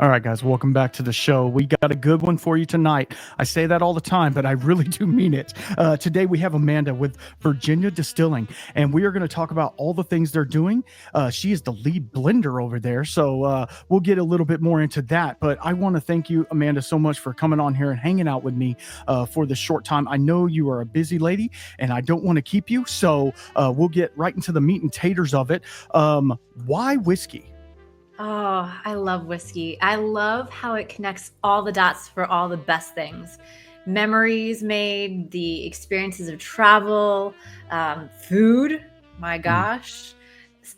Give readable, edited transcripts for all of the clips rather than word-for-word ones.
All right, guys, welcome back to the show. We got a good one for you tonight. I say that all the time, but I really do mean it. Today we have Amanda with Virginia Distilling, and we are going to talk about all the things they're doing. She is the lead blender over there, so we'll get a little bit more into that. But I want to thank you, Amanda, so much for coming on here and hanging out with me for this short time. I know you are a busy lady, and I don't want to keep you, so we'll get right into the meat and taters of it. Why whiskey? Oh, I love whiskey. I love how it connects all the dots for all the best things. Memories made, the experiences of travel, food, my gosh.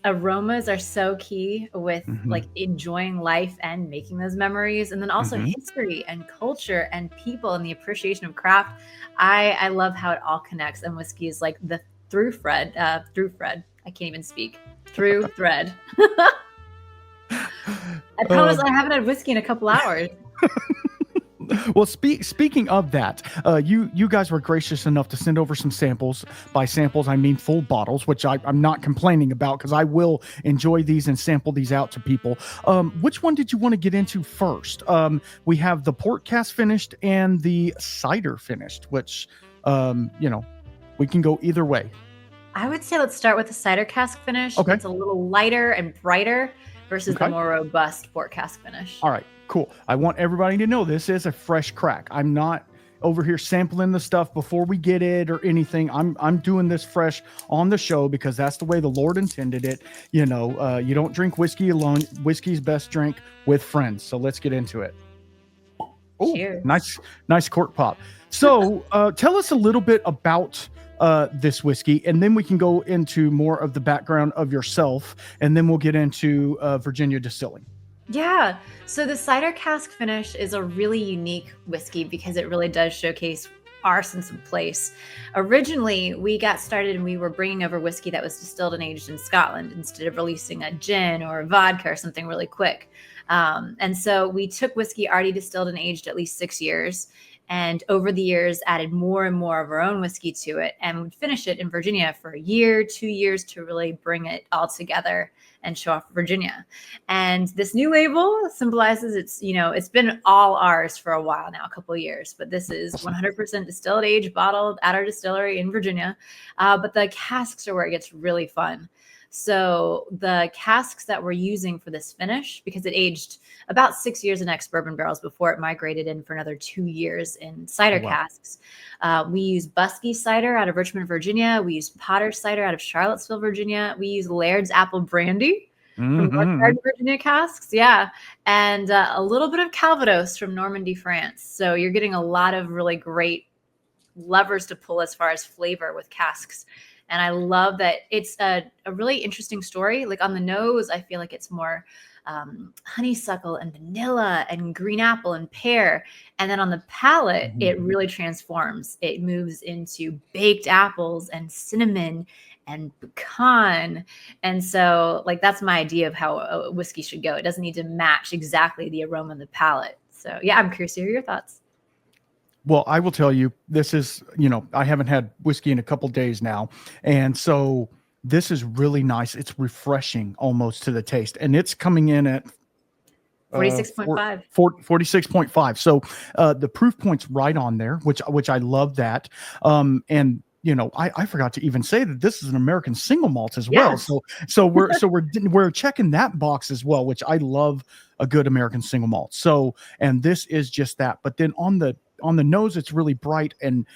Aromas are so key with like enjoying life and making those memories. And then also history and culture and people and the appreciation of craft. I love how it all connects. And whiskey is like the through thread. I can't even speak. Through thread. I promise I haven't had whiskey in a couple hours. Well, speaking of that, you guys were gracious enough to send over some samples. By samples, I mean full bottles, which I'm not complaining about because I will enjoy these and sample these out to people. Which one did you want to get into first? We have the port cask finished and the cider finished, which, we can go either way. I would say let's start with the cider cask finish. Okay. It's a little lighter and brighter versus the more robust port cask finish. All right, cool. I want everybody to know this is a fresh crack. I'm not over here sampling the stuff before we get it or anything. I'm doing this fresh on the show because that's the way the Lord intended it. You don't drink whiskey alone. Whiskey's best drink with friends. So let's get into it. Oh, cheers. Nice cork pop. So tell us a little bit about this whiskey, and then we can go into more of the background of yourself, and then we'll get into Virginia Distilling. Yeah. So the cider cask finish is a really unique whiskey because it really does showcase our sense of place. Originally, we got started and we were bringing over whiskey that was distilled and aged in Scotland instead of releasing a gin or a vodka or something really quick. And so we took whiskey already distilled and aged at least 6 years, and over the years added more and more of our own whiskey to it, and would finish it in Virginia for a year, 2 years to really bring it all together and show off Virginia. And this new label symbolizes it's been all ours for a while now, a couple of years, but this is 100% distilled, aged, bottled at our distillery in Virginia. But the casks are where it gets really fun. So the casks that we're using for this finish, because it aged about 6 years in ex-bourbon barrels before it migrated in for another 2 years in cider casks. We use Buskey cider out of Richmond, Virginia. We use Potter cider out of Charlottesville, Virginia. We use Laird's apple brandy from North Virginia casks. Yeah. And a little bit of Calvados from Normandy, France. So you're getting a lot of really great levers to pull as far as flavor with casks. And I love that it's a really interesting story. Like on the nose, I feel like it's more honeysuckle and vanilla and green apple and pear. And then on the palate, it really transforms. It moves into baked apples and cinnamon and pecan. And so like, that's my idea of how a whiskey should go. It doesn't need to match exactly the aroma in the palate. So yeah, I'm curious to hear your thoughts. Well, I will tell you, this is, I haven't had whiskey in a couple days now. And so this is really nice. It's refreshing almost to the taste. And it's coming in at 46.5. 46.5. So the proof point's right on there, which I love that. And I forgot to even say that this is an American single malt as well. Yes. So we're checking that box as well, which I love a good American single malt. So, and this is just that. But then on the nose, it's really bright and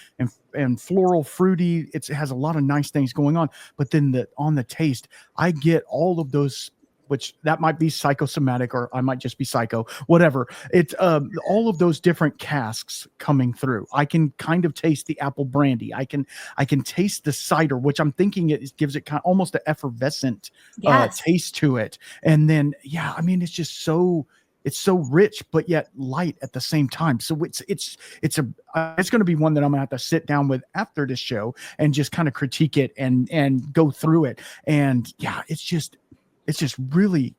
floral, fruity. It has a lot of nice things going on. But then on the taste, I get all of those, which that might be psychosomatic, or I might just be psycho, whatever. It's all of those different casks coming through. I can kind of taste the apple brandy. I can taste the cider, which I'm thinking it gives it kind of almost an effervescent taste to it. And then, it's just so rich, but yet light at the same time. So it's going to be one that I'm gonna have to sit down with after this show and just kind of critique it and go through it. And it's just really,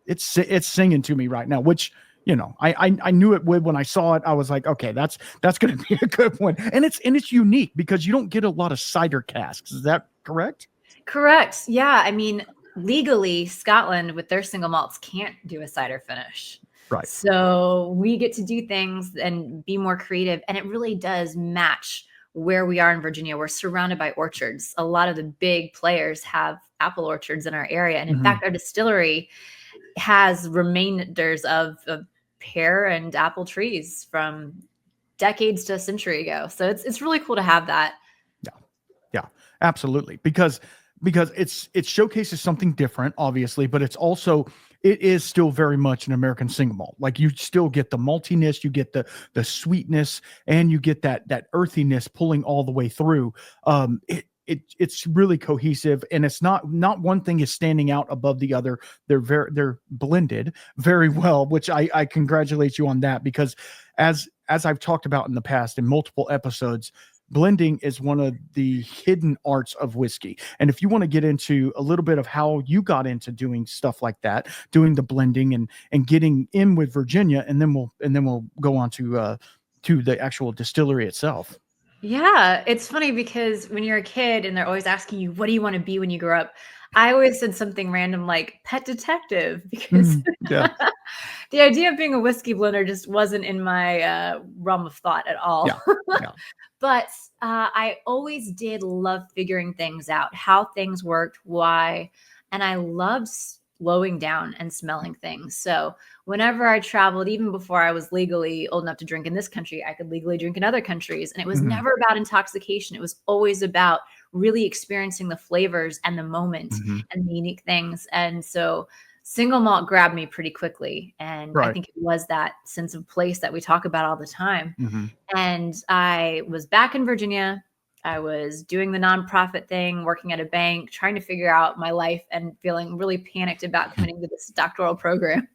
it's singing to me right now, which, I knew it would when I saw it. I was like, okay, that's going to be a good one. And it's unique because you don't get a lot of cider casks. Is that correct? Correct. Yeah. legally, Scotland with their single malts can't do a cider finish. Right. So we get to do things and be more creative. And it really does match where we are in Virginia. We're surrounded by orchards. A lot of the big players have apple orchards in our area. And in fact, our distillery has remainders of pear and apple trees from decades to a century ago. So it's really cool to have that. Yeah, absolutely. Because it showcases something different, obviously, but it is still very much an American single malt. Like, you still get the maltiness, you get the sweetness, and you get that earthiness pulling all the way through. It's really cohesive, and it's not one thing is standing out above the other. They're blended very well, which I congratulate you on that, because as I've talked about in the past in multiple episodes, blending is one of the hidden arts of whiskey. And if you want to get into a little bit of how you got into doing stuff like that, doing the blending and getting in with Virginia, and then we'll go on to the actual distillery itself. Yeah, it's funny because when you're a kid and they're always asking you, what do you want to be when you grow up? I always said something random like pet detective, because Yeah. the idea of being a whiskey blender just wasn't in my realm of thought at all. Yeah. But I always did love figuring things out, how things worked, why. And I loved slowing down and smelling things. So whenever I traveled, even before I was legally old enough to drink in this country, I could legally drink in other countries. And it was never about intoxication. It was always about really experiencing the flavors and the moment and the unique things. And so single malt grabbed me pretty quickly. And I think it was that sense of place that we talk about all the time. And I was back in Virginia. I was doing the nonprofit thing, working at a bank, trying to figure out my life and feeling really panicked about committing to this doctoral program.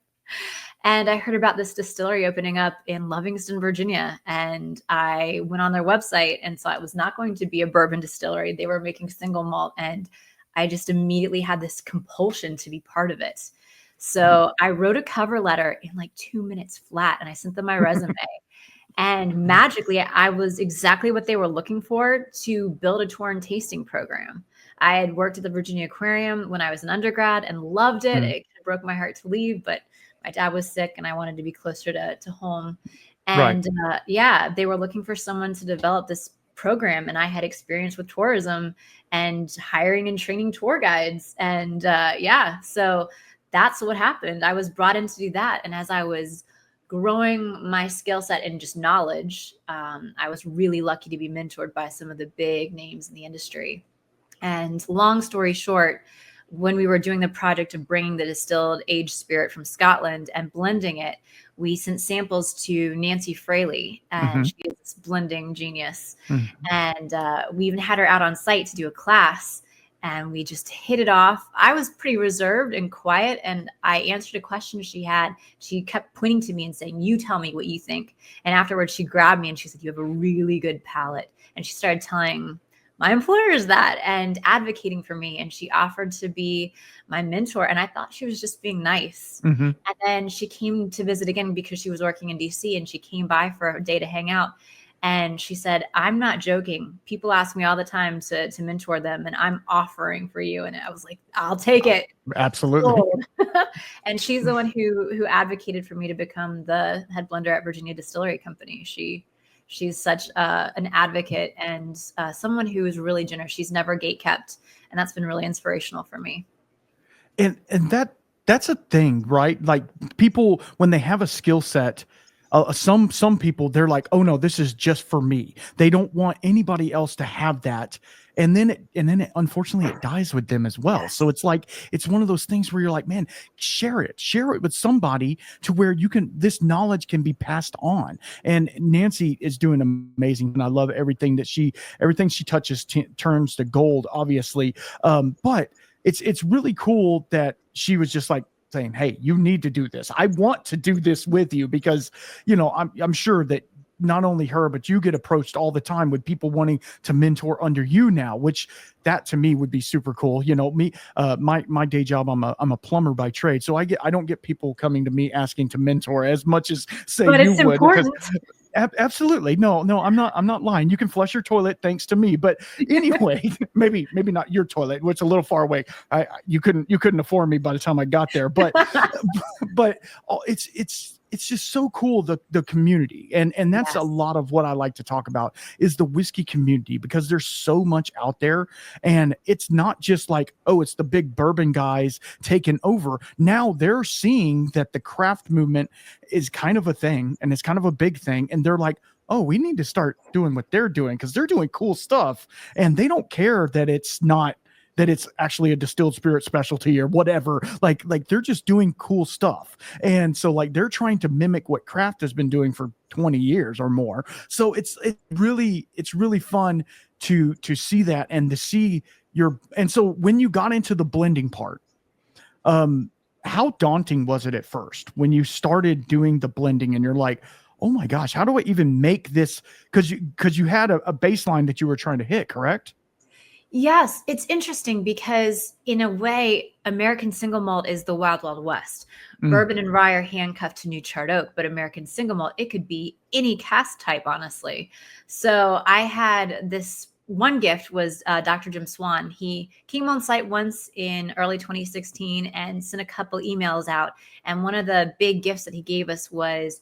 And I heard about this distillery opening up in Livingston, Virginia. And I went on their website and saw it was not going to be a bourbon distillery. They were making single malt. And I just immediately had this compulsion to be part of it. So I wrote a cover letter in like 2 minutes flat, and I sent them my resume. And magically, I was exactly what they were looking for to build a tour and tasting program. I had worked at the Virginia Aquarium when I was an undergrad and loved it. It kind of broke my heart to leave, but my dad was sick and I wanted to be closer to home. And they were looking for someone to develop this program. And I had experience with tourism and hiring and training tour guides. And so that's what happened. I was brought in to do that. And as I was growing my skill set and just knowledge, I was really lucky to be mentored by some of the big names in the industry. And long story short, when we were doing the project of bringing the distilled aged spirit from Scotland and blending it, we sent samples to Nancy Fraley, and she is this blending genius. And we even had her out on site to do a class, and we just hit it off. I was pretty reserved and quiet, and I answered a question she had. She kept pointing to me and saying, "You tell me what you think." And afterwards, she grabbed me and she said, "You have a really good palate." And she started telling my employers that and advocating for me. And she offered to be my mentor. And I thought she was just being nice. And then she came to visit again because she was working in DC, and she came by for a day to hang out. And she said, "I'm not joking. People ask me all the time to mentor them, and I'm offering for you." And I was like, "I'll take it." Absolutely. And she's the one who advocated for me to become the head blender at Virginia Distillery Company. She's such an advocate and someone who is really generous. She's never gatekept, and that's been really inspirational for me. And that's a thing, right? Like, people, when they have a skill set, some people, they're like, "Oh no, this is just for me." They don't want anybody else to have that. And then it unfortunately it dies with them as well. So it's like, it's one of those things where you're like, man, share it with somebody to where this knowledge can be passed on. And Nancy is doing amazing. And I love everything she touches turns to gold, obviously. But it's really cool that she was just like saying, "Hey, you need to do this. I want to do this with you," because, I'm sure that not only her, but you get approached all the time with people wanting to mentor under you now, which that to me would be super cool. Me, my day job, I'm a plumber by trade. So I don't get people coming to me asking to mentor as much as say but you it's would. Important. Absolutely. No, I'm not lying. You can flush your toilet thanks to me. But anyway, maybe not your toilet, which is a little far away. You couldn't afford me by the time I got there. But it's just so cool, the community. And that's a Yes. lot of what I like to talk about is the whiskey community, because there's so much out there, and it's not just like, oh, it's the big bourbon guys taking over. Now they're seeing that the craft movement is kind of a thing, and it's kind of a big thing, and they're like, oh, we need to start doing what they're doing, because they're doing cool stuff, and they don't care that it's actually a distilled spirit specialty or whatever. Like they're just doing cool stuff. And so like they're trying to mimic what craft has been doing for 20 years or more. So it's really fun to see that, and to see and so when you got into the blending part, how daunting was it at first when you started doing the blending and you're like, oh my gosh, how do I even make this? Because you had a baseline that you were trying to hit, correct? Yes, it's interesting because in a way, American single malt is the wild, wild west. Mm. Bourbon and rye are handcuffed to new charred oak, but American single malt, it could be any cask type, honestly. So I had this one gift was Dr. Jim Swan. He came on site once in early 2016 and sent a couple emails out. And one of the big gifts that he gave us was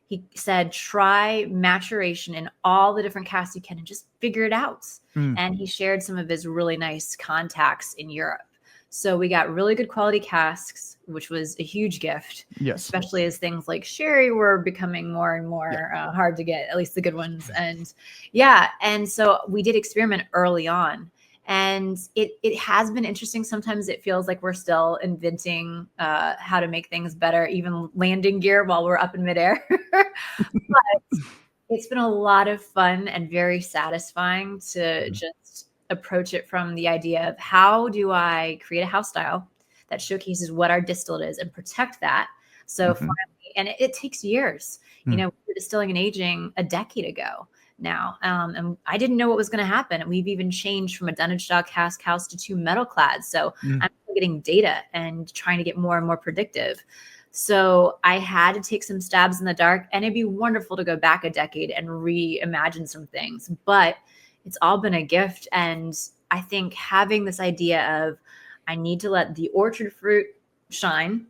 he said, try maturation in all the different casks you can and just figure it out. Mm. And he shared some of his really nice contacts in Europe. So we got really good quality casks, which was a huge gift. Yes. Especially as things like sherry were becoming more and more hard to get, at least the good ones. And and so we did experiment early on. And it has been interesting. Sometimes it feels like we're still inventing how to make things better, even landing gear while we're up in midair. But it's been a lot of fun and very satisfying to just approach it from the idea of how do I create a house style that showcases what our distillate is and protect that. So finally, and it takes years. You know, we were distilling and aging a decade ago now. And I didn't know what was going to happen. And we've even changed from a dunnage style cask house to 2 metal clad. So I'm getting data and trying to get more and more predictive. So I had to take some stabs in the dark, and it'd be wonderful to go back a decade and reimagine some things, but it's all been a gift. And I think having this idea of I need to let the orchard fruit shine.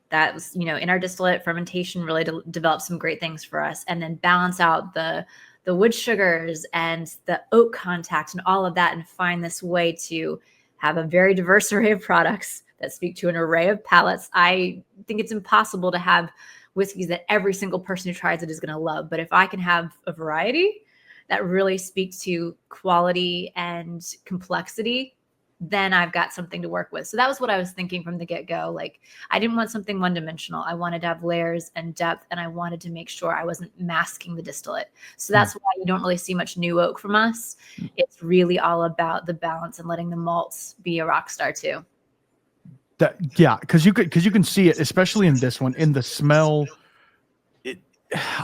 That was, you know, in our distillate fermentation really developed some great things for us, and then balance out the wood sugars and the oak contact and all of that, and find this way to have a very diverse array of products that speak to an array of palates. I think it's impossible to have whiskeys that every single person who tries it is going to love. But if I can have a variety that really speaks to quality and complexity, then I've got something to work with. So that was what I was thinking from the get-go. Like, I didn't want something one-dimensional. I wanted to have layers and depth, and I wanted to make sure I wasn't masking the distillate. So that's why you don't really see much new oak from us. It's really all about the balance and letting the malts be a rock star too. Because you can see it, especially in this one, in the smell.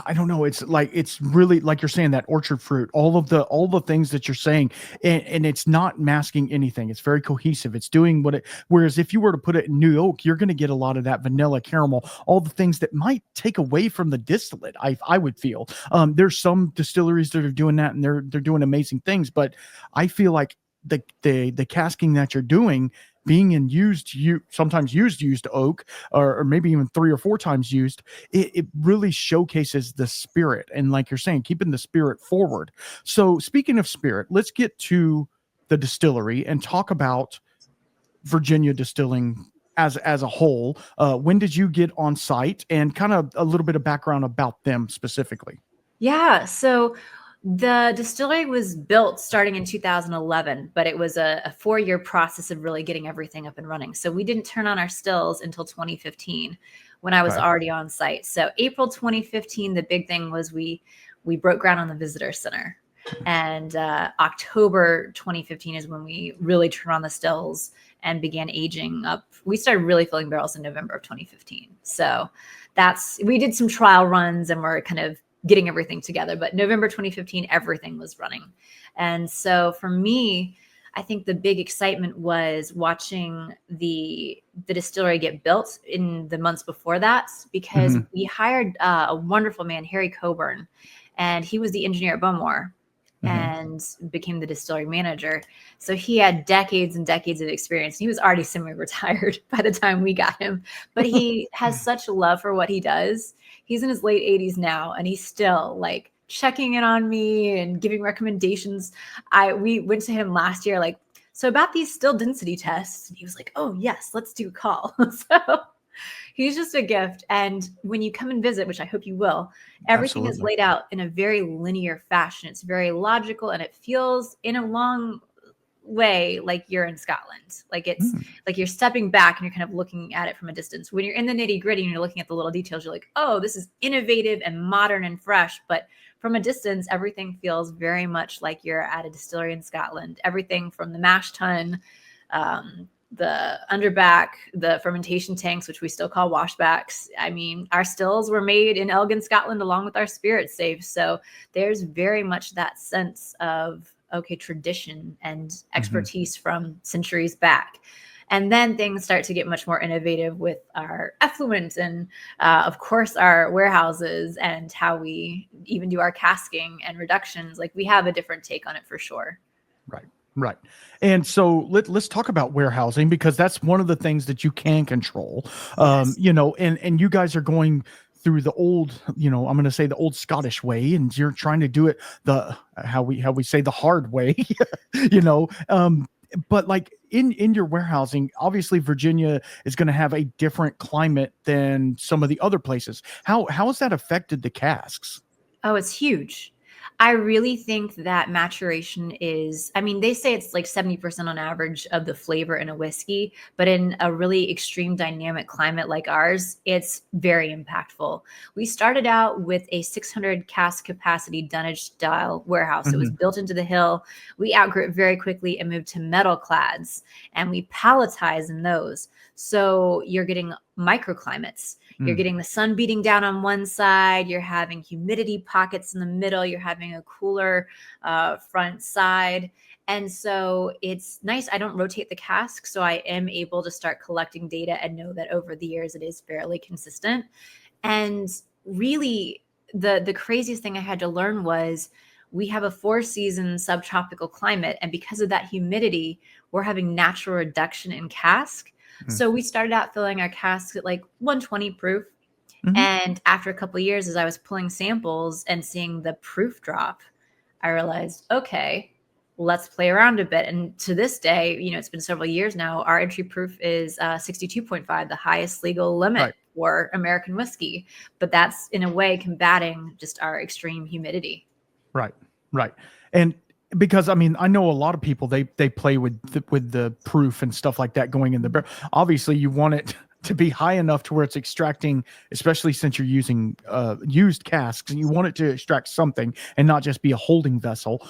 I don't know. It's really like you're saying, that orchard fruit, all the things that you're saying, and it's not masking anything. It's very cohesive. It's doing what it. Whereas if you were to put it in new oak, you're going to get a lot of that vanilla, caramel, all the things that might take away from the distillate. I would feel. There's some distilleries that are doing that, and they're doing amazing things. But I feel like the casking that you're doing, being in sometimes used oak, or maybe even 3 or 4 times used, it really showcases the spirit, and like you're saying, keeping the spirit forward. So speaking of spirit, let's get to the distillery and talk about Virginia Distilling as a whole. When did you get on site, and kind of a little bit of background about them specifically? Yeah, so the distillery was built starting in 2011, but it was a 4-year process of really getting everything up and running. So we didn't turn on our stills until 2015, when I was already on site. So April 2015, the big thing was we broke ground on the visitor center. And October 2015 is when we really turned on the stills and began aging up. We started really filling barrels in November of 2015. So we did some trial runs, and we're kind of getting everything together. But November 2015, everything was running. And so for me, I think the big excitement was watching the distillery get built in the months before that, because Mhm. we hired a wonderful man, Harry Cockburn, and he was the engineer at Bowmore Mhm. and became the distillery manager. So he had decades and decades of experience. He was already semi-retired by the time we got him, but he has such a love for what he does. He's in his late 80s now, and he's still like checking in on me and giving recommendations. We went to him last year, like, so about these still density tests, and he was like, "Oh yes, let's do a call." So he's just a gift. And when you come and visit, which I hope you will, everything is Absolutely. laid out in a very linear fashion. It's very logical, and it feels in a long way like you're in Scotland. Like it's Mm. like you're stepping back and you're kind of looking at it from a distance. When you're in the nitty gritty and you're looking at the little details, you're like, oh, this is innovative and modern and fresh. But from a distance, everything feels very much like you're at a distillery in Scotland. Everything from the mash tun, the underback, the fermentation tanks, which we still call washbacks. I mean, our stills were made in Elgin, Scotland, along with our spirit safes. So there's very much that sense of, okay, tradition and Mhm. expertise from centuries back. And then things start to get much more innovative with our effluent and, of course, our warehouses and how we even do our casking and reductions. Like we have a different take on it for sure. Right. Right. And so let's talk about warehousing, because that's one of the things that you can control. Yes. And you guys are going through the old, I'm going to say the old Scottish way, and you're trying to do it the how we say the hard way, you know. But like in your warehousing, obviously Virginia is going to have a different climate than some of the other places. How has that affected the casks? Oh, it's huge. I really think that maturation is, I mean, they say it's like 70% on average of the flavor in a whiskey, but in a really extreme dynamic climate like ours, it's very impactful. We started out with a 600 cask capacity dunnage style warehouse. It was Mhm. built into the hill. We outgrew it very quickly and moved to metal clads, and we palletize in those. So you're getting microclimates. You're Mm. getting the sun beating down on one side. You're having humidity pockets in the middle. You're having a cooler front side. And so it's nice. I don't rotate the cask, so I am able to start collecting data and know that over the years it is fairly consistent. And really, the craziest thing I had to learn was we have a 4-season subtropical climate, and because of that humidity, we're having natural reduction in cask. Mm. So we started out filling our casks at like 120 proof. Mhm. And after a couple of years, as I was pulling samples and seeing the proof drop, I realized, okay, let's play around a bit. And to this day, it's been several years now, our entry proof is 62.5, the highest legal limit Right. for American whiskey. But that's in a way combating just our extreme humidity. Right, right. And because I mean, I know a lot of people they play with the proof and stuff like that going in the barrel. Obviously, you want it to be high enough to where it's extracting, especially since you're using used casks, and you want it to extract something and not just be a holding vessel.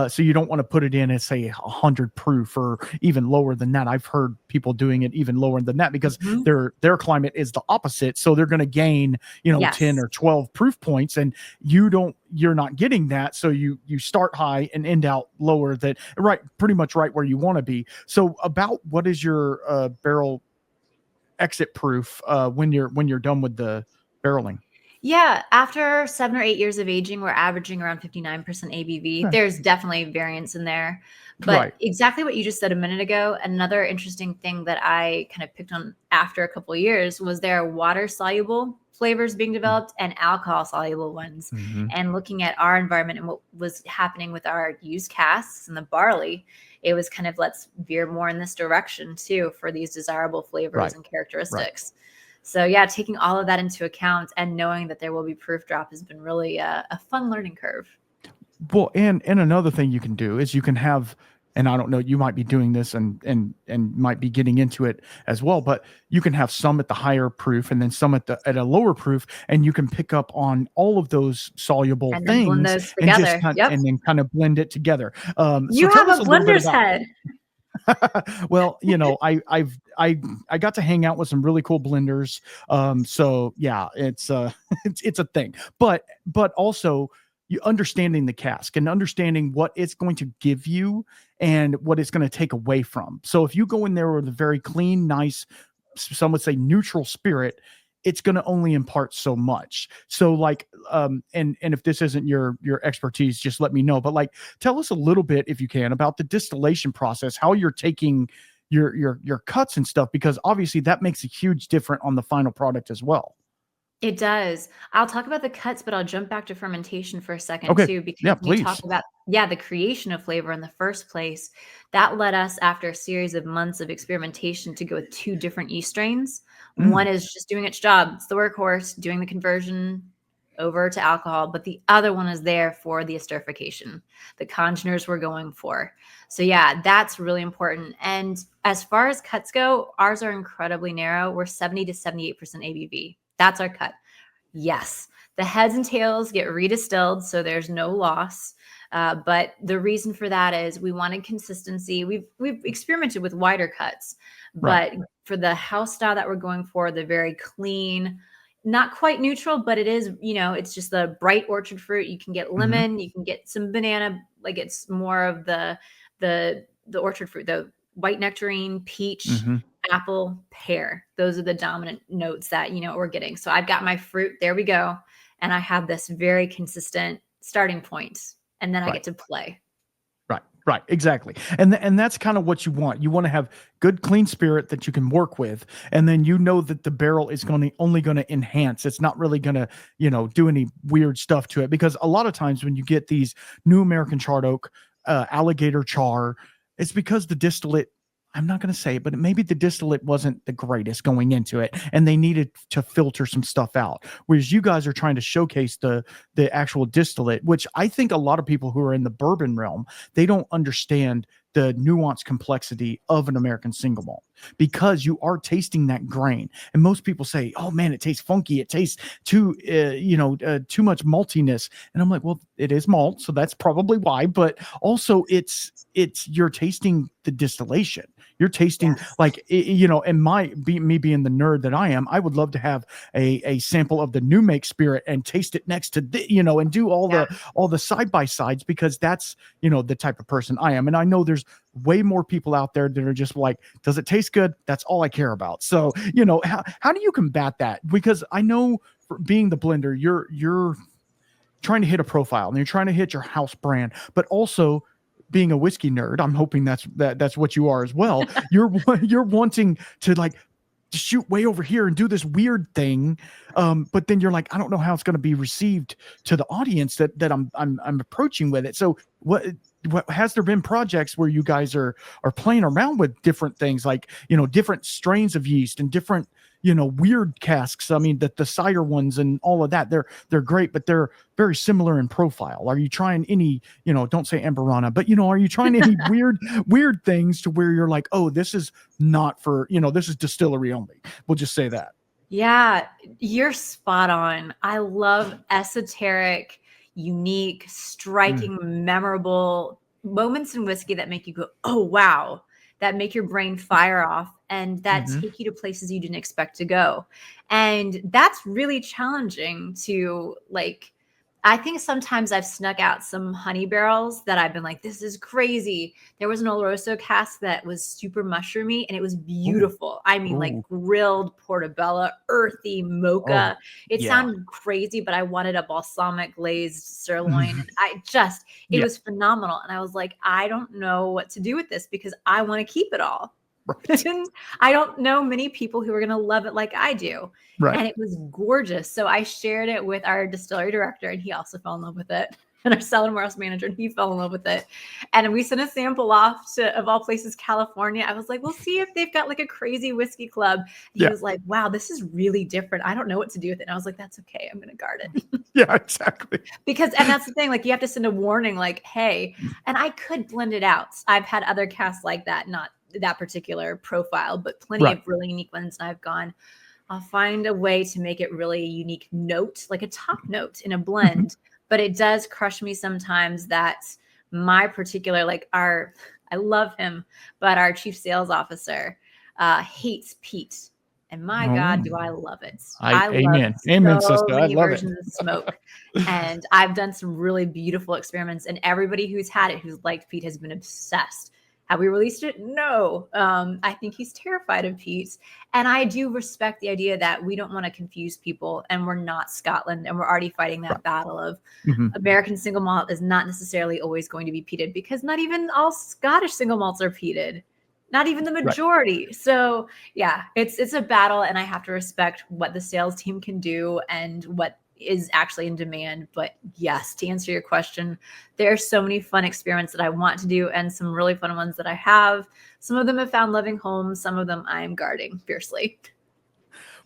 So you don't want to put it in at say 100 proof or even lower than that. I've heard people doing it even lower than that because Mhm. their climate is the opposite. So they're going to gain 10 Yes. or 12 proof points, and you're not getting that. So you start high and end out lower, that right, pretty much right where you want to be. So about what is your barrel exit proof when you're done with the barreling? Yeah, after 7 or 8 years of aging, we're averaging around 59% ABV. Yeah. There's definitely variance in there. But Right. exactly what you just said a minute ago, another interesting thing that I kind of picked on after a couple of years was there are water soluble flavors being developed and alcohol soluble ones. Mm-hmm. And looking at our environment and what was happening with our used casks and the barley, it was kind of let's veer more in this direction too for these desirable flavors Right. and Right. characteristics. So yeah, taking all of that into account and knowing that there will be proof drop has been really a fun learning curve. Well, and another thing you can do is you can have, and I don't know, you might be doing this and might be getting into it as well, but you can have some at the higher proof and then some at a lower proof, and you can pick up on all of those soluble And then blend things those and just together. Yep. and then kind of blend it together. So You tell have us a a little bit blender's about. head. Well, I got to hang out with some really cool blenders. So yeah, it's it's a thing. But also you understanding the cask and understanding what it's going to give you and what it's going to take away from. So if you go in there with a very clean, nice, some would say neutral spirit, it's going to only impart so much. So like, and if this isn't your expertise, just let me know. But like, tell us a little bit, if you can, about the distillation process, how you're taking your cuts and stuff, because obviously that makes a huge difference on the final product as well. It does. I'll talk about the cuts, but I'll jump back to fermentation for a second Okay. too, Yeah, because when you talk please. about, yeah, the creation of flavor in the first place, that led us after a series of months of experimentation to go with 2 different yeast strains. One Mm, is just doing its job. It's the workhorse, doing the conversion over to alcohol, but the other one is there for the esterification, the congeners we're going for. So yeah, that's really important. And as far as cuts go, ours are incredibly narrow. We're 70 to 78% ABV. That's our cut. Yes, the heads and tails get redistilled, so there's no loss. But the reason for that is we wanted consistency. We've experimented with wider cuts, right. but for the house style that we're going for, the very clean, not quite neutral, but it is, it's just the bright orchard fruit. You can get Hmm. lemon, you can get some banana, like it's more of the orchard fruit, the white nectarine, peach, Hmm. apple, pear. Those are the dominant notes that, we're getting. So I've got my fruit, there we go. And I have this very consistent starting point. And then I Right. get to play. Right, exactly. And that's kind of what you want. You want to have good clean spirit that you can work with, and then you know that the barrel is only going to enhance. It's not really going to, do any weird stuff to it, because a lot of times when you get these new American charred oak, alligator char, it's because the distillate, I'm not going to say it, but maybe the distillate wasn't the greatest going into it, and they needed to filter some stuff out. Whereas you guys are trying to showcase the actual distillate, which I think a lot of people who are in the bourbon realm, they don't understand the nuanced complexity of an American single malt, because you are tasting that grain. And most people say, "Oh man, it tastes funky. It tastes too much maltiness." And I'm like, "Well, it is malt, so that's probably why." But also, it's you're tasting the distillation. You're tasting Yes. like, and me being the nerd that I am, I would love to have a sample of the new make spirit and taste it next to and do Yeah. all the side by sides, because that's the type of person I am. And I know there's way more people out there that are just like, does it taste good? That's all I care about. So how do you combat that? Because I know, for being the blender, you're trying to hit a profile and you're trying to hit your house brand, but also being a whiskey nerd, I'm hoping that's what you are as well. You're wanting to like shoot way over here and do this weird thing, but then you're like, I don't know how it's going to be received to the audience that I'm approaching with it. So what has there been projects where you guys are playing around with different things, like different strains of yeast and different weird casks? I mean, the cider ones and all of that, they're great, but they're very similar in profile. Are you trying any, don't say Amberana, but are you trying any weird things to where you're like, oh, this is not for, this is distillery only? We'll just say that. Yeah, you're spot on. I love esoteric, unique, Mm, striking, memorable moments in whiskey that make you go, oh, wow, that make your brain fire off and that mm-hmm. take you to places you didn't expect to go. And that's really challenging to like. I think sometimes I've snuck out some honey barrels that I've been like, this is crazy. There was an Oloroso cask that was super mushroomy and it was Ooh, beautiful. I mean, like ooh, grilled portobello, earthy oh, mocha. It yeah. sounded crazy, but I wanted a balsamic glazed sirloin. And it Yeah, was phenomenal. And I was like, I don't know what to do with this because I want to keep it all. right, And I don't know many people who are going to love it like I do. right. And it was gorgeous. So I shared it with our distillery director, and he also fell in love with it. And our cellar warehouse manager, and he fell in love with it. And we sent a sample off to, of all places, California. I was like, we'll see if they've got like a crazy whiskey club. And he Yeah, was like, wow, this is really different. I don't know what to do with it. And I was like, that's okay. I'm going to guard it. yeah, exactly. Because, and that's the thing, like you have to send a warning, like, hey, and I could blend it out. I've had other casts like that, not that particular profile, but plenty Right. of really unique ones. And I've gone, I'll find a way to make it really a unique note, like a top note in a Mhm. blend. But it does crush me sometimes that my particular, like I love him, but our chief sales officer hates peat. And my God, Oh, do I love it. I love amen. Amen, so sister. I many love it. versions of smoke. And I've done some really beautiful experiments, and everybody who's had it, who's liked peat, has been obsessed. Have we released it? No. I think he's terrified of peat. And I do respect the idea that we don't want to confuse people, and we're not Scotland, and we're already fighting that Right. battle of Mhm. American single malt is not necessarily always going to be peated, because not even all Scottish single malts are peated. Not even the Right. majority. So yeah, it's a battle, and I have to respect what the sales team can do and what is actually in demand. But yes, to answer your question, there are so many fun experiments that I want to do, and some really fun ones that I have. Some of them have found loving homes. Some of them I am guarding fiercely.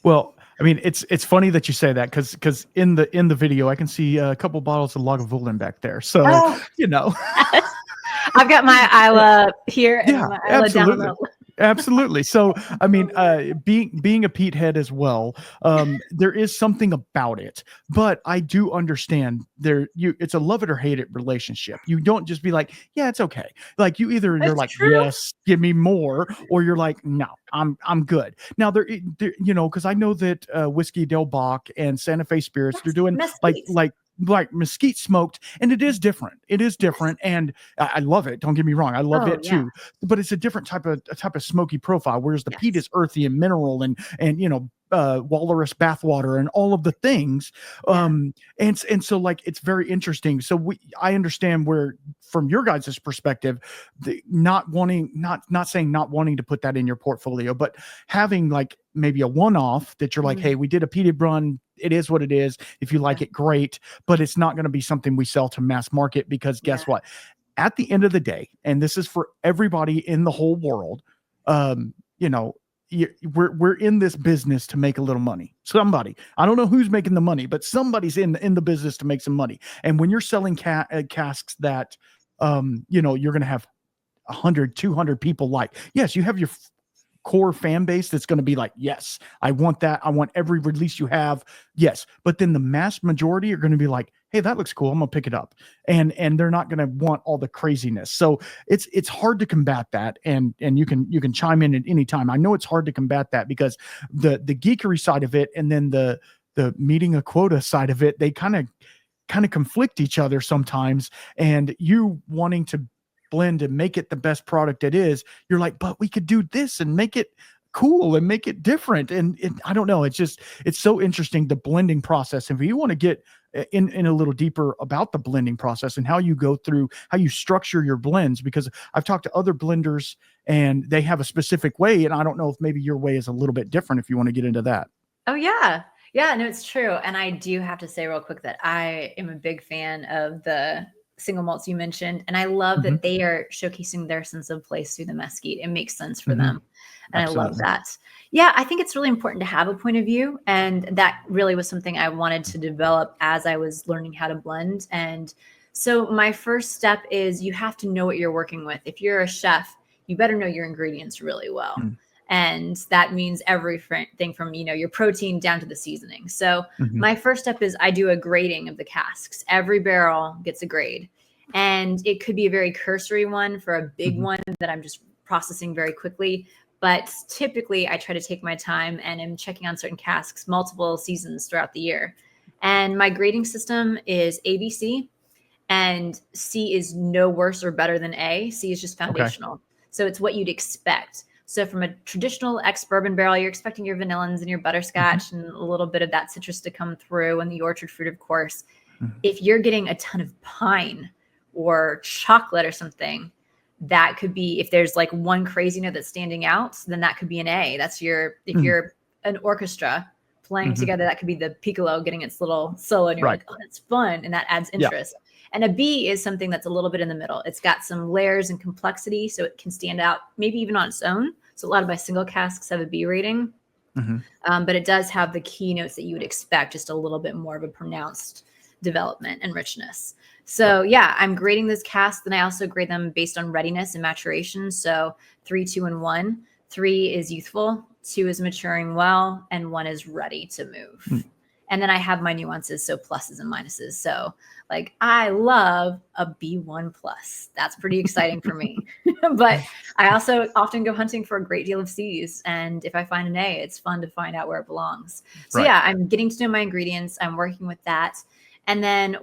Well, I mean, it's funny that you say that, because in the video I can see a couple bottles of Lagavulin back there. So, Oh, you know, I've got my Isla here and yeah, my Isla down on absolutely. the. Absolutely. So, I mean, being a Pete head as well, there is something about it, but I do understand it's a love it or hate it relationship. You don't just be like, yeah, it's okay. Like you're It's like, true. yes, give me more, or you're like, no, I'm good. Now because I know that Whiskey Del Bach and Santa Fe Spirits, they're doing Mesquite. like mesquite smoked, and it is different. It is different, and I love it. Don't get me wrong, I love Oh it yeah. too. But it's a different type of smoky profile, whereas the peat Yes. is earthy and mineral and walrus bathwater and all of the things. Yeah. And so like it's very interesting. So I understand where, from your guys' perspective, not saying not wanting to put that in your portfolio, but having like maybe a one-off that you're like, Mhm. hey, we did a peated run. It is what it is. If you like Yeah. it, great. But it's not going to be something we sell to mass market, because guess Yeah. what? At the end of the day, and this is for everybody in the whole world, um, you know, we're in this business to make a little money. Somebody, I don't know who's making the money, but somebody's in the business to make some money. And when you're selling casks that, you're going to have 100, 200 people like, yes, you have your core fan base that's going to be like, yes, I want that. I want every release you have. Yes. But then the mass majority are going to be like, hey, that looks cool, I'm gonna pick it up. And they're not going to want all the craziness. So it's hard to combat that. And you can chime in at any time. I know it's hard to combat that, because the geekery side of it, and then the meeting a quota side of it, they kind of conflict each other sometimes. And you wanting to blend and make it the best product it is, you're like, but we could do this and make it cool and make it different. And I don't know, it's so interesting, the blending process. And if you want to get in a little deeper about the blending process and how you go through, how you structure your blends, because I've talked to other blenders and they have a specific way, and I don't know if maybe your way is a little bit different, if you want to get into that. Oh yeah. Yeah, no, it's true. And I do have to say real quick that I am a big fan of the single malts you mentioned. And I love Mm-hmm. that they are showcasing their sense of place through the mesquite. It makes sense for Mm-hmm. them. And I love Absolutely. that. Yeah, I think it's really important to have a point of view. And that really was something I wanted to develop as I was learning how to blend. And so my first step is you have to know what you're working with. If you're a chef, you better know your ingredients really well. And that means everything from, your protein down to the seasoning. So Mm-hmm. my first step is I do a grading of the casks. Every barrel gets a grade. And it could be a very cursory one for a big Mm-hmm. one that I'm just processing very quickly. But typically I try to take my time and am checking on certain casks multiple seasons throughout the year. And my grading system is ABC, and C is no worse or better than A. C is just Okay. foundational. So it's what you'd expect. So from a traditional ex-bourbon barrel, you're expecting your vanillins and your Mm-hmm. butterscotch and a little bit of that citrus to come through, and the orchard fruit, of course. Mm-hmm. If you're getting a ton of pine or chocolate or something, that could be, if there's like one crazy note that's standing out, then that could be an A. That's if you're an orchestra playing Mm-hmm. together, that could be the piccolo getting its little solo, and you're Right. like, oh, that's fun, and that adds Yeah. interest. And a B is something that's a little bit in the middle. It's got some layers and complexity, so it can stand out maybe even on its own. So a lot of my single casks have a B rating, Mm-hmm. but it does have the keynotes that you would expect, just a little bit more of a pronounced development and richness. So Right. yeah, I'm grading those casks. Then I also grade them based on readiness and maturation. So 3, 2, and 1. 3 is youthful, 2 is maturing well, and 1 is ready to move. And then I have my nuances, so pluses and minuses. So like I love a B1 plus. That's pretty exciting for me. But I also often go hunting for a great deal of C's. And if I find an A, it's fun to find out where it belongs. So Right. yeah, I'm getting to know my ingredients. I'm working with that. And then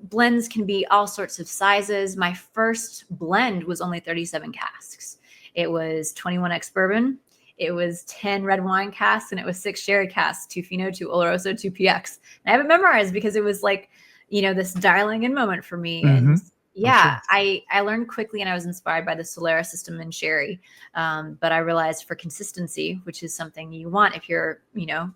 blends can be all sorts of sizes. My first blend was only 37 casks. It was 21X bourbon. It was 10 red wine casks, and it was 6 sherry casks, 2 Fino, 2 Oloroso, 2 PX. And I have it memorized because it was like, this dialing in moment for me. Mm-hmm. And yeah, Sure. I learned quickly, and I was inspired by the Solera system in sherry. But I realized for consistency, which is something you want if you're,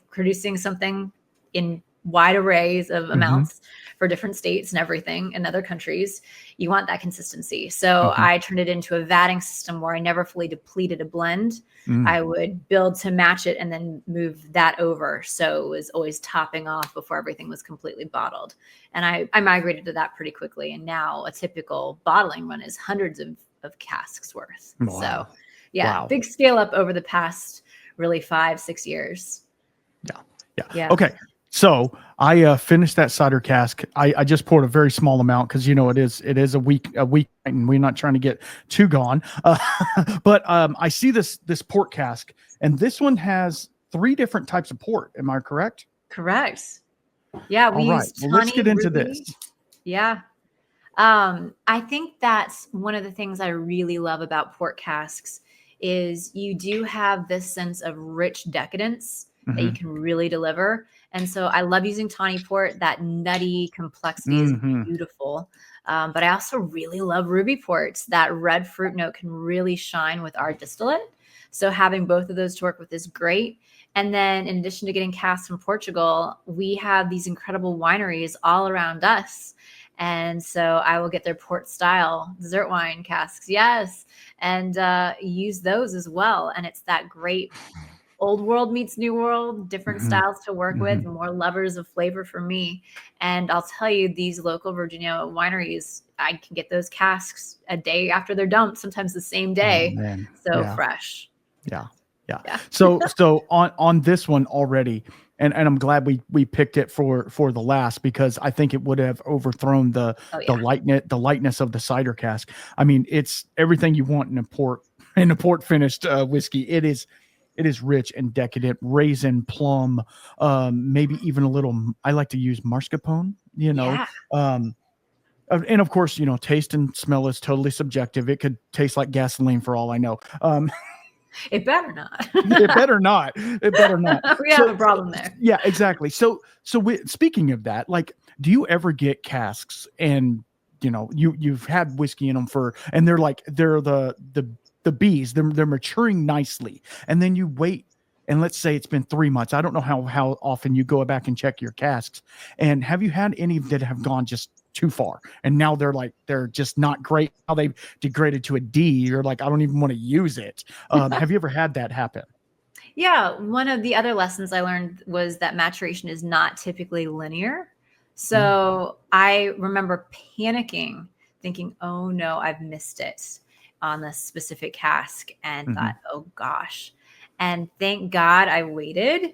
producing something in wide arrays of amounts for different states and everything in other countries, you want that consistency. So I turned it into a vatting system where I never fully depleted a blend. I would build to match it and then move that over. So it was always topping off before everything was completely bottled. And I migrated to that pretty quickly. And now a typical bottling run is hundreds of casks worth. Wow. So yeah, Wow. big scale up over the past really 5-6 years. Yeah. Okay. So I finished that cider cask. I just poured a very small amount because it is a week, and we're not trying to get too gone. But I see this port cask, and this one has 3 different types of port. Am I correct? Correct. Yeah, we All right. use Well, let's Tawny, get into Ruby. this. Yeah. I think that's one of the things I really love about port casks is you do have this sense of rich decadence that you can really deliver. And so I love using tawny port. That nutty complexity is beautiful. But I also really love ruby ports. That red fruit note can really shine with our distillate. So having both of those to work with is great. And then in addition to getting casks from Portugal, we have these incredible wineries all around us. And so I will get their port style dessert wine casks. Yes. And use those as well. And it's that great old world meets new world, different styles to work with, more levers of flavor for me. And I'll tell you, these local Virginia wineries, I can get those casks a day after they're dumped, sometimes the same day. Oh, man. So fresh. Yeah. So on this one already, and I'm glad we picked it for the last, because I think it would have overthrown the lightness of the cider cask. I mean, it's everything you want in a port finished whiskey. It is rich and decadent, raisin, plum, maybe even a little. I like to use mascarpone. And of course, taste and smell is totally subjective. It could taste like gasoline for all I know. It better not. It better not. We have a problem there. Yeah, exactly. So speaking of that, like, do you ever get casks and you've had whiskey in them and they're the bees, they're maturing nicely, and then you wait, and let's say it's been 3 months. I don't know how often you go back and check your casks, and have you had any that have gone just too far and now they're just not great, how they've degraded to a D? You're like, I don't even want to use it. Have you ever had that happen? Yeah, one of the other lessons I learned was that maturation is not typically linear. So I remember panicking, thinking, oh no, I've missed it on this specific cask, and thought, oh gosh. And thank God I waited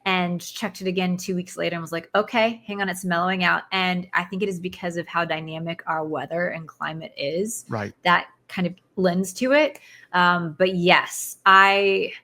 and checked it again 2 weeks later and was like, okay, hang on, it's mellowing out. And I think it is because of how dynamic our weather and climate is. Right. That kind of lends to it. But yes, I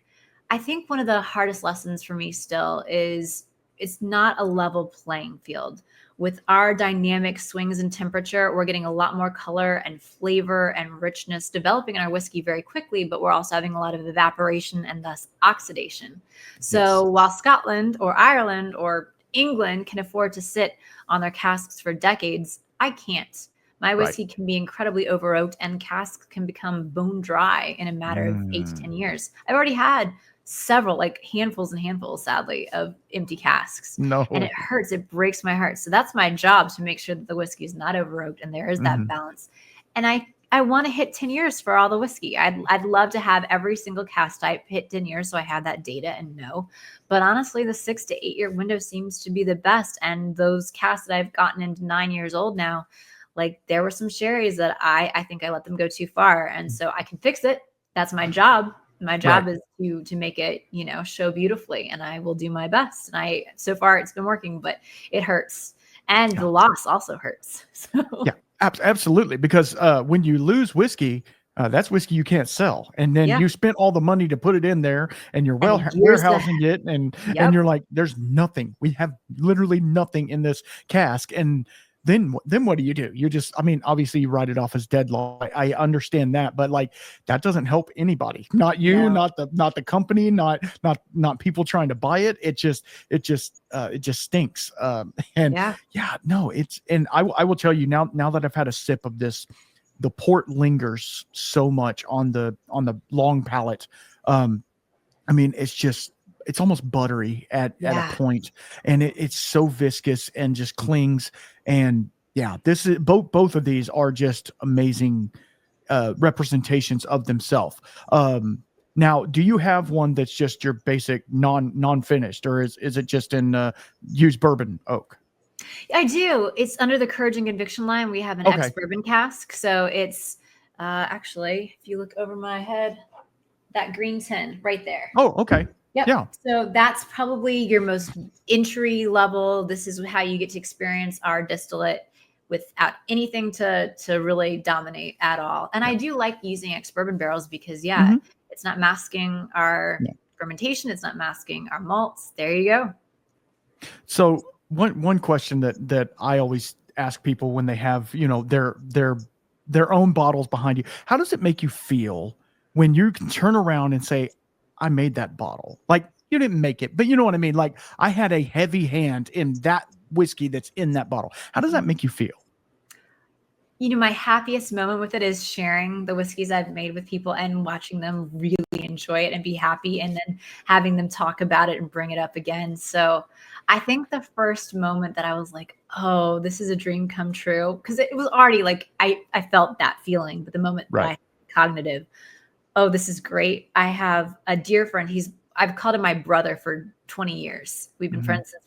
think one of the hardest lessons for me still is it's not a level playing field. With our dynamic swings in temperature, we're getting a lot more color and flavor and richness developing in our whiskey very quickly, but we're also having a lot of evaporation and thus oxidation. So while Scotland or Ireland or England can afford to sit on their casks for decades, I can't. My whiskey can be incredibly over oaked, and casks can become bone dry in a matter of 8 to 10 years. I've already had several, like handfuls and handfuls, sadly, of empty casks. No. And it hurts. It breaks my heart. So that's my job, to make sure that the whiskey is not over oaked and there is that balance. And I want to hit 10 years for all the whiskey. I'd love to have every single cask type hit 10 years so I have that data and know. But honestly, the 6 to 8 year window seems to be the best. And those casks that I've gotten into 9 years old now, like, there were some sherries that I think I let them go too far. And so I can fix it. That's my job. My Right. job is to make it, show beautifully, and I will do my best. And so far it's been working, but it hurts. And Yeah. the loss also hurts. Yeah. So Absolutely. Because when you lose whiskey, that's whiskey you can't sell, and then yeah. you spent all the money to put it in there, and you're And years to warehousing it, and yep. you're like, there's nothing. We have literally nothing in this cask, and then what do? You just, I mean, obviously you write it off as dead law. I understand that, but like that doesn't help anybody. Not you, No. not the company, not people trying to buy it. It just stinks. And Yeah. yeah, no, and I will tell you now that I've had a sip of this, the port lingers so much on the long palate. I mean, it's almost buttery at a Yeah. point, and it's so viscous and just clings. And yeah, this is both of these are just amazing representations of themselves. Now, do you have one that's just your basic non finished, or is it just in used bourbon oak? I do. It's under the Courage and Conviction line. We have an Okay. ex-bourbon cask. So it's actually, if you look over my head, that green tin right there. Oh, okay. Yep. Yeah. So that's probably your most entry level. This is how you get to experience our distillate without anything to really dominate at all. And Yeah. I do like using ex-bourbon barrels because Mhm. it's not masking our Yeah. fermentation. It's not masking our malts. There you go. So one question that I always ask people when they have, their own bottles behind you, how does it make you feel when you can turn around and say, I made that bottle? Like you didn't make it, but you know what I mean? Like I had a heavy hand in that whiskey that's in that bottle. How does that make you feel? My happiest moment with it is sharing the whiskeys I've made with people and watching them really enjoy it and be happy, and then having them talk about it and bring it up again. So I think the first moment that I was like, oh, this is a dream come true, because it was already like I felt that feeling, but the moment that Right. I cognitive, oh, this is great. I have a dear friend. I've called him my brother for 20 years. We've been Mhm. friends since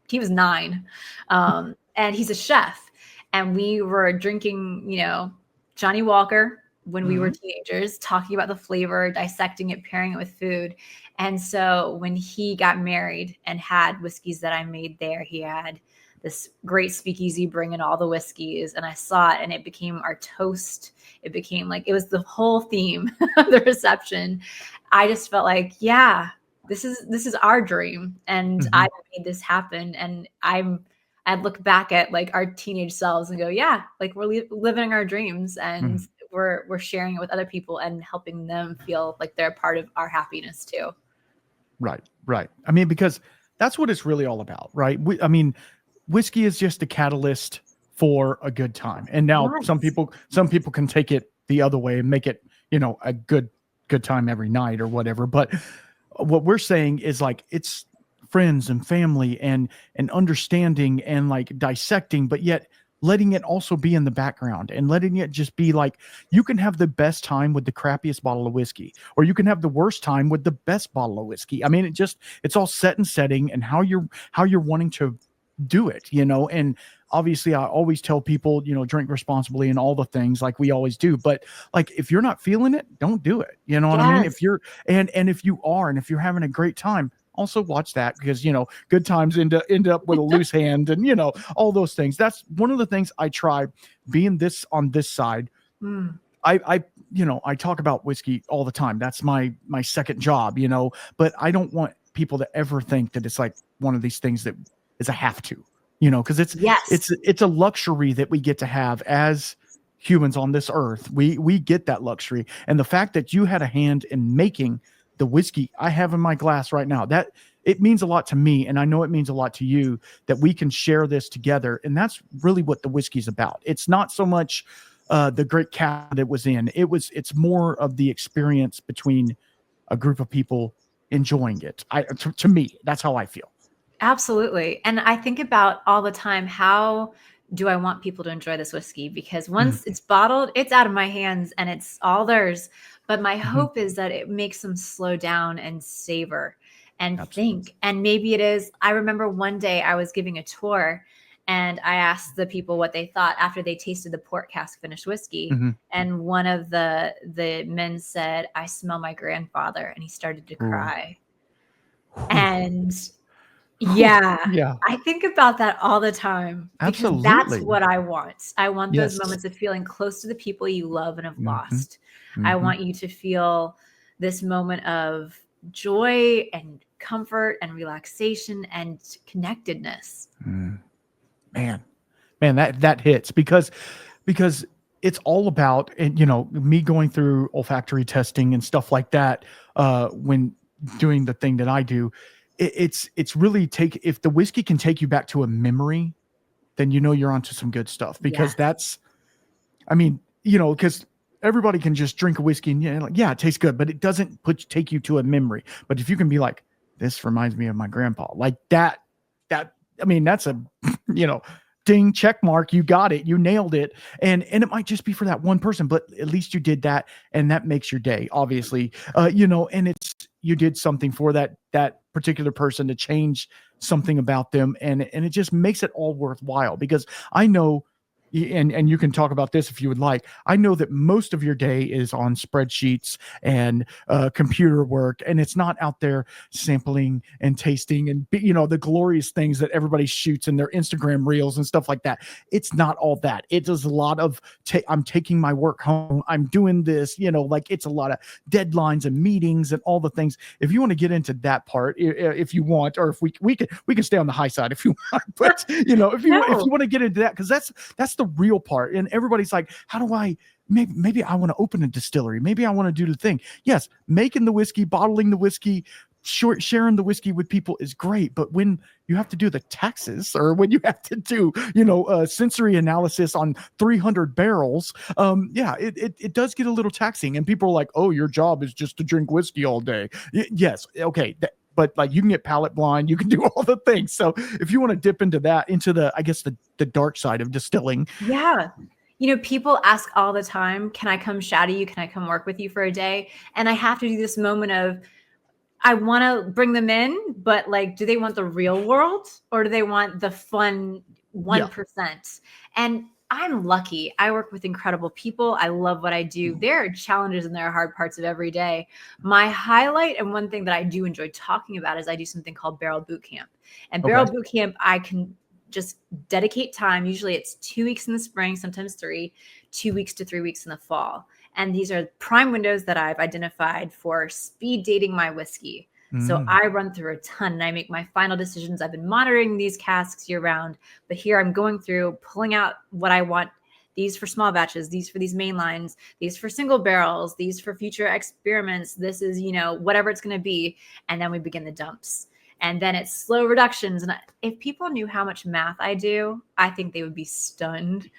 he was 9. And he's a chef. And we were drinking, Johnny Walker when we were Mhm. teenagers, talking about the flavor, dissecting it, pairing it with food. And so when he got married and had whiskeys that I made there, he had this great speakeasy bringing all the whiskeys, and I saw it, and it became our toast. It became like, it was the whole theme of the reception. I just felt like, yeah, this is our dream, and I Mhm. made this happen. And I'd look back at like our teenage selves and go, yeah, like we're living our dreams, and Mhm. we're sharing it with other people and helping them feel like they're a part of our happiness too. Right. Right. I mean, because that's what it's really all about, right? I mean, whiskey is just a catalyst for a good time. And now Yes. some people can take it the other way and make it, a good time every night or whatever. But what we're saying is like it's friends and family and understanding and like dissecting, but yet letting it also be in the background and letting it just be like you can have the best time with the crappiest bottle of whiskey, or you can have the worst time with the best bottle of whiskey. I mean, it's all set and setting and how you're wanting to do it, and obviously I always tell people, drink responsibly and all the things like we always do, but like if you're not feeling it, don't do it. You know what I mean? Yes. If you're and if you are, and if you're having a great time, also watch that, because good times end up with a loose hand, and all those things. That's one of the things I try being this on this side. Mm. I talk about whiskey all the time. That's my second job, but I don't want people to ever think that it's like one of these things that is a have to, because Yes. it's a luxury that we get to have as humans on this earth. We get that luxury, and the fact that you had a hand in making the whiskey I have in my glass right now, that it means a lot to me, and I know it means a lot to you that we can share this together. And that's really what the whiskey's about. It's not so much the great cat it was in. It's more of the experience between a group of people enjoying it. To me, that's how I feel. Absolutely. And I think about all the time, how do I want people to enjoy this whiskey? Because Mhm. once it's bottled, it's out of my hands and it's all theirs. But my Mhm. hope is that it makes them slow down and savor and Absolutely. think. And maybe it is. I remember one day I was giving a tour And I asked the people what they thought after they tasted the port cask finished whiskey. Mm-hmm. And one of the men said, "I smell my grandfather," and he started to cry. And yeah, Yeah, I think about that all the time because that's absolutely. what I want. I want those Yes. moments of feeling close to the people you love and have Mm-hmm. lost. I Mm-hmm. want you to feel this moment of joy and comfort and relaxation and connectedness. Man, that hits because it's all about, and me going through olfactory testing and stuff like that when doing the thing that I do. It's really if the whiskey can take you back to a memory, then you're onto some good stuff, because Yes. because everybody can just drink a whiskey and like, yeah, it tastes good, but it doesn't take you to a memory. But if you can be like, this reminds me of my grandpa, like that, that's a, ding, check mark. You got it. You nailed it. And it might just be for that one person, but at least you did that. And that makes your day, obviously, and you did something for that particular person to change something about them. And it just makes it all worthwhile, because I know, and you can talk about this if you would like. I know that most of your day is on spreadsheets and computer work, and it's not out there sampling and tasting and the glorious things that everybody shoots in their Instagram reels and stuff like that. It's not all that. It is a lot of I'm taking my work home. I'm doing this. Like, it's a lot of deadlines and meetings and all the things. If you want to get into that part, if you want, or if we can stay on the high side if you want, but if you want to get into that, because that's the real part. And everybody's like, how do I, maybe I want to open a distillery, maybe I want to do the thing. Yes, making the whiskey, bottling the whiskey, sharing the whiskey with people is great, but when you have to do the taxes, or when you have to do sensory analysis on 300 barrels, it does get a little taxing. And people are like, oh, your job is just to drink whiskey all day. Yes, okay, but like, you can get palate blind, you can do all the things. So if you want to dip into that, into the, I guess, the dark side of distilling. Yeah. People ask all the time, can I come shadow you? Can I come work with you for a day? And I have to do this moment of, I want to bring them in, but like, do they want the real world, or do they want the fun 1%? Yeah. And I'm lucky. I work with incredible people. I love what I do. There are challenges and there are hard parts of every day. My highlight, and one thing that I do enjoy talking about, is I do something called Barrel Boot Camp. And Barrel Boot Camp, I can just dedicate time. Usually it's 2 weeks in the spring, sometimes 3, 2 weeks to 3 weeks in the fall. And these are prime windows that I've identified for speed dating my whiskey. So I run through a ton and I make my final decisions. I've been monitoring these casks year round, but here I'm going through, pulling out what I want. These for small batches, these for these main lines, these for single barrels, these for future experiments. This is, whatever it's going to be. And then we begin the dumps. And then it's slow reductions. And if people knew how much math I do, I think they would be stunned.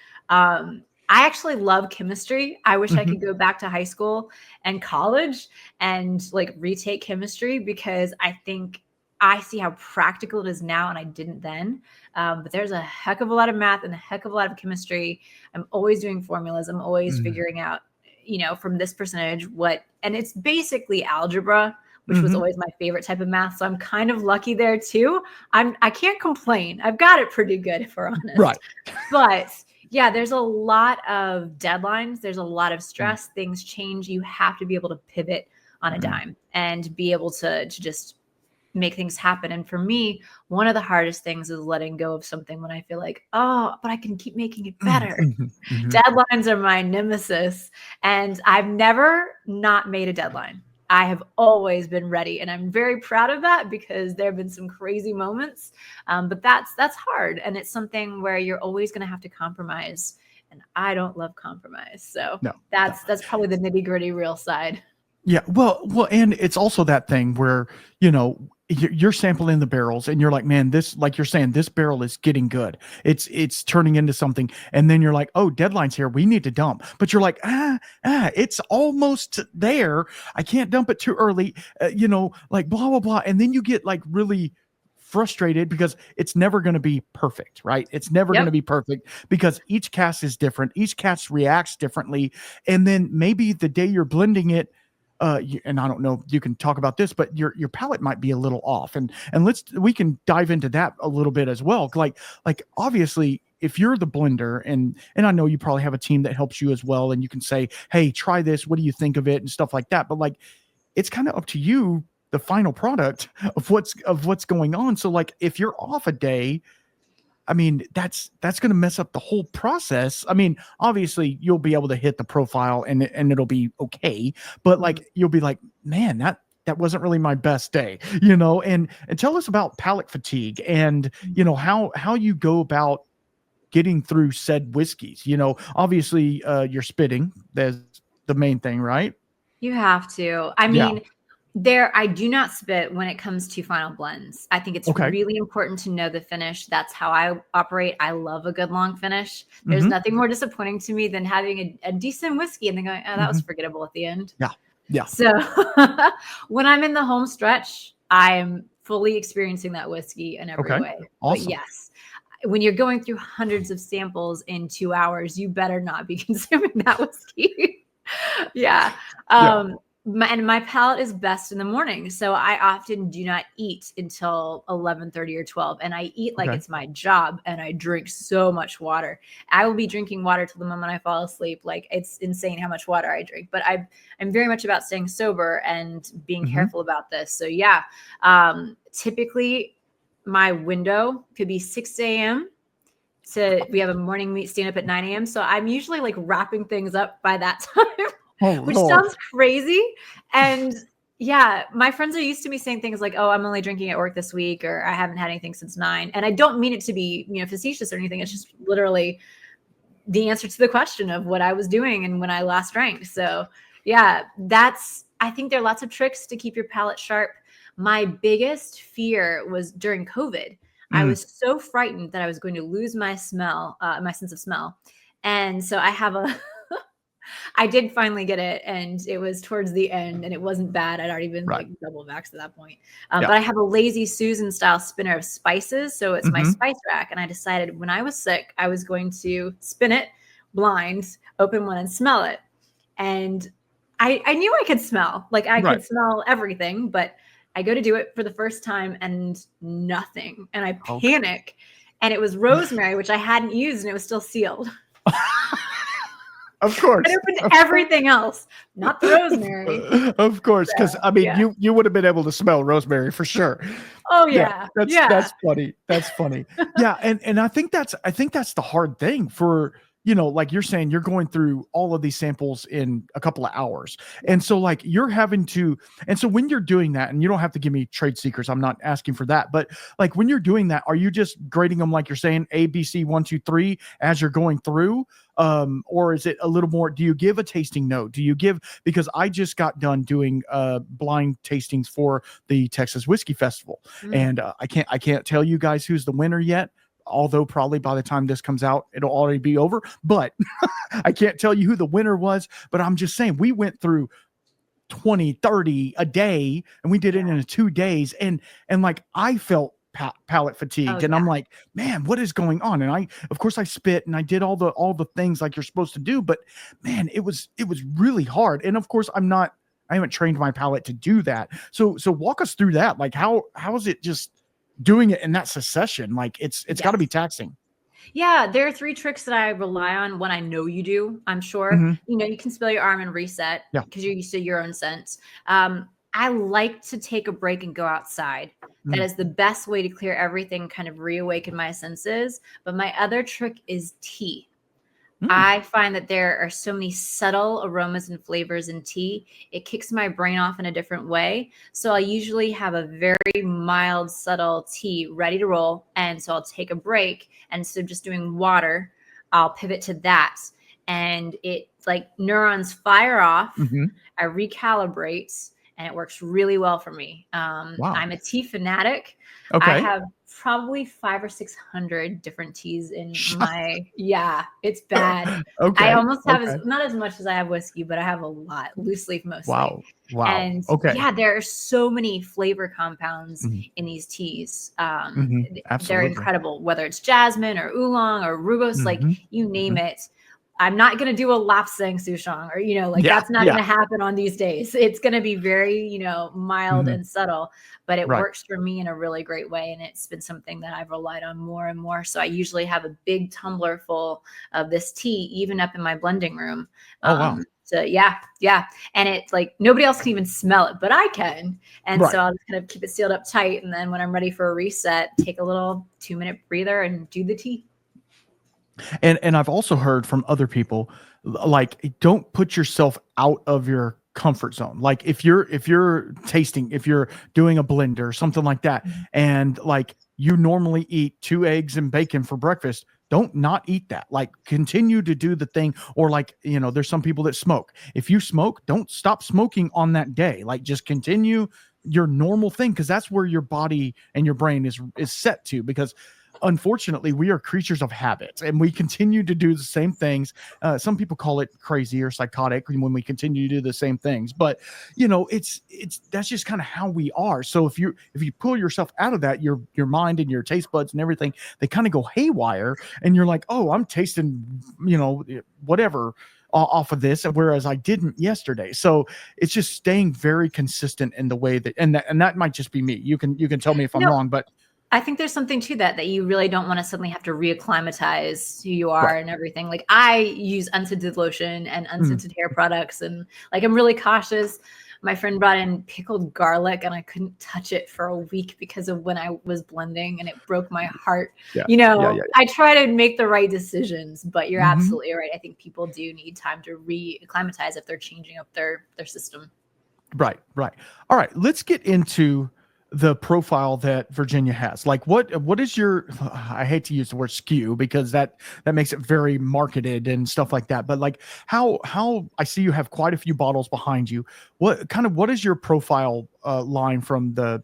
I actually love chemistry. I wish I could go back to high school and college and like retake chemistry, because I think I see how practical it is now and I didn't then. But there's a heck of a lot of math and a heck of a lot of chemistry. I'm always doing formulas. I'm always figuring out, from this percentage and it's basically algebra, which was always my favorite type of math. So I'm kind of lucky there too. I can't complain. I've got it pretty good, if we're honest. Right. But yeah, there's a lot of deadlines. There's a lot of stress. Things change. You have to be able to pivot on a dime and be able to just make things happen. And for me, one of the hardest things is letting go of something when I feel like, oh, but I can keep making it better. Deadlines are my nemesis. And I've never not made a deadline. I have always been ready, and I'm very proud of that, because there have been some crazy moments, but that's hard, and it's something where you're always going to have to compromise, and I don't love compromise, so that's probably the nitty-gritty real side. Yeah, well, and it's also that thing where you're sampling the barrels and you're like, man, this, like you're saying, this barrel is getting good. It's turning into something. And then you're like, oh, deadline's here. We need to dump. But you're like, it's almost there. I can't dump it too early. Like blah, blah, blah. And then you get like really frustrated, because it's never going to be perfect, right? It's never going to be perfect, because each cask is different. Each cask reacts differently. And then maybe the day you're blending it, and I don't know if you can talk about this, but your palate might be a little off, and we can dive into that a little bit as well. Like obviously, if you're the blender, and I know you probably have a team that helps you as well, and you can say, hey, try this, what do you think of it, and stuff like that. But like, it's kind of up to you, the final product of what's going on. So like, if you're off a day, I mean, that's going to mess up the whole process. I mean, obviously you'll be able to hit the profile and it'll be okay, but like, you'll be like, man, that wasn't really my best day, and tell us about palate fatigue and, how you go about getting through said whiskeys. Obviously, you're spitting. There's the main thing, right? You have to. I mean, I do not spit when it comes to final blends. I think it's really important to know the finish. That's how I operate. I love a good long finish. There's nothing more disappointing to me than having a decent whiskey and then going, oh, that was forgettable at the end. Yeah. Yeah. So when I'm in the home stretch, I am fully experiencing that whiskey in every way. Awesome. But yes, when you're going through hundreds of samples in 2 hours, you better not be consuming that whiskey. Yeah. And my palate is best in the morning. So I often do not eat until 11:30 or 12. And I eat like it's my job, and I drink so much water. I will be drinking water till the moment I fall asleep. Like, it's insane how much water I drink, but I'm very much about staying sober and being careful about this. So yeah, typically my window could be 6 a.m. we have a morning meet, stand up at 9 a.m. So I'm usually like wrapping things up by that time. Which sounds crazy. And yeah, my friends are used to me saying things like, oh, I'm only drinking at work this week, or I haven't had anything since 9. And I don't mean it to be, facetious or anything. It's just literally the answer to the question of what I was doing and when I last drank. So yeah, I think there are lots of tricks to keep your palate sharp. My biggest fear was during COVID. I was so frightened that I was going to lose my smell, my sense of smell. And so I did finally get it, and it was towards the end, and it wasn't bad. I'd already been like double vaxxed at that point. But I have a Lazy Susan style spinner of spices. So it's my spice rack. And I decided when I was sick, I was going to spin it blind, open one and smell it. And I knew I could smell, like I could smell everything, but I go to do it for the first time and nothing. And I panic. And it was rosemary, which I hadn't used, and it was still sealed. Of course. I opened everything else, not the rosemary. Of course, because I mean, you would have been able to smell rosemary for sure. Oh yeah, that's funny. That's funny. Yeah, and I think that's the hard thing for, like you're saying, you're going through all of these samples in a couple of hours, and so like you're having to, and so when you're doing that, and you don't have to give me trade secrets, I'm not asking for that, but like when you're doing that, are you just grading them like you're saying A, B, C, 1, 2, 3 as you're going through? Or is it a little more, do you give a tasting note? Because I just got done doing blind tastings for the Texas Whiskey Festival. And I can't tell you guys who's the winner yet, although probably by the time this comes out, it'll already be over, but I can't tell you who the winner was. But I'm just saying, we went through 20, 30 a day, and we did it in 2 days. And like, I felt palate fatigued, and I'm like, man, what is going on? And of course I spit and I did all the things like you're supposed to do, but man, it was really hard. And of course I haven't trained my palate to do that. So walk us through that. Like, how is it just doing it in that succession? Like, it's got to be taxing. Yeah, there are 3 tricks that I rely on. One I know you do, I'm sure. You can spill your arm and reset because you're used to your own scent. I like to take a break and go outside. That is the best way to clear everything, kind of reawaken my senses. But my other trick is tea. I find that there are so many subtle aromas and flavors in tea. It kicks my brain off in a different way. So I usually have a very mild, subtle tea ready to roll. And so I'll take a break. And instead of just doing water, I'll pivot to that. And it, like, neurons fire off. I recalibrate. And it works really well for me. Wow. I'm a tea fanatic. Okay. I have probably 500 or 600 different teas in my, it's bad. Okay. I almost have not as much as I have whiskey, but I have a lot, loose leaf mostly. Wow. And there are so many flavor compounds in these teas. They're incredible, whether it's jasmine or oolong or rooibos, like you name it. I'm not going to do a lapsang souchong or, like that's not going to happen on these days. It's going to be very, mild and subtle, but it works for me in a really great way. And it's been something that I've relied on more and more. So I usually have a big tumbler full of this tea, even up in my blending room. Wow. So yeah. And it's like nobody else can even smell it, but I can. And so I'll just kind of keep it sealed up tight. And then when I'm ready for a reset, take a little 2-minute breather and do the tea. And I've also heard from other people, like, don't put yourself out of your comfort zone. Like if you're tasting, if you're doing a blend or something like that, and like you normally eat 2 eggs and bacon for breakfast, don't not eat that. Like continue to do the thing. Or like, there's some people that smoke. If you smoke, don't stop smoking on that day. Like just continue your normal thing, because that's where your body and your brain is set to. Because unfortunately, we are creatures of habit, and we continue to do the same things. Some people call it crazy or psychotic when we continue to do the same things, but it's that's just kind of how we are. So if you pull yourself out of that, your mind and your taste buds and everything, they kind of go haywire, and you're like, oh, I'm tasting whatever off of this, whereas I didn't yesterday. So it's just staying very consistent in the way that, and that might just be me. You can tell me if I'm wrong, but I think there's something to that you really don't want to suddenly have to reacclimatize who you are and everything. Like I use unscented lotion and unscented hair products, and like I'm really cautious. My friend brought in pickled garlic and I couldn't touch it for a week because of when I was blending, and it broke my heart. I try to make the right decisions, but you're absolutely right. I think people do need time to re-acclimatize if they're changing up their system. Right. All right, let's get into the profile that Virginia has. Like what is your, I hate to use the word skew because that makes it very marketed and stuff like that, but like how I see you have quite a few bottles behind you. What is your profile line from the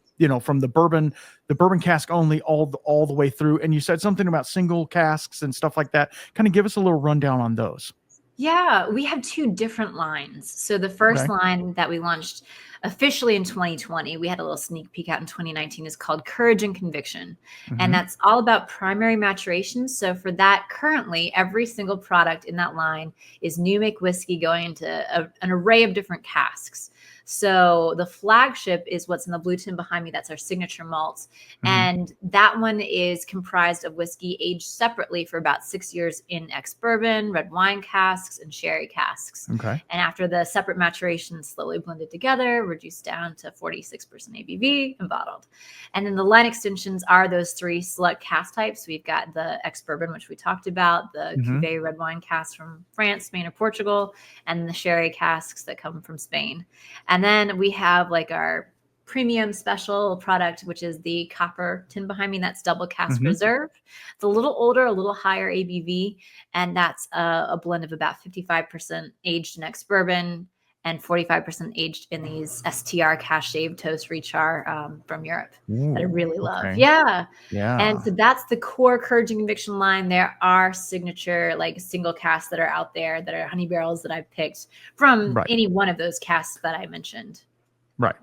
bourbon cask only all the way through? And you said something about single casks and stuff like that. Kind of give us a little rundown on those. Yeah, we have 2 different lines. So the first line that we launched officially in 2020, we had a little sneak peek out in 2019, is called Courage and Conviction. And that's all about primary maturation. So for that, currently, every single product in that line is new make whiskey going into an array of different casks. So the flagship is what's in the blue tin behind me. That's our signature malt. And that one is comprised of whiskey aged separately for about 6 years in ex-bourbon, red wine casks, and sherry casks. Okay. And after the separate maturation, slowly blended together, reduced down to 46% ABV and bottled. And then the line extensions are those 3 select cask types. We've got the ex-bourbon, which we talked about, the cuvee red wine casks from France, Spain, or Portugal, and the sherry casks that come from Spain. And then we have like our premium special product, which is the copper tin behind me. That's double cask reserve. It's a little older, a little higher ABV. And that's a blend of about 55% aged in ex-bourbon and 45% aged in these STR cask shaved toast rechar from Europe that I really love. Okay. Yeah. And so that's the core Courage and Conviction line. There are signature like single casks that are out there that are honey barrels that I've picked from any one of those casks that I mentioned. Right.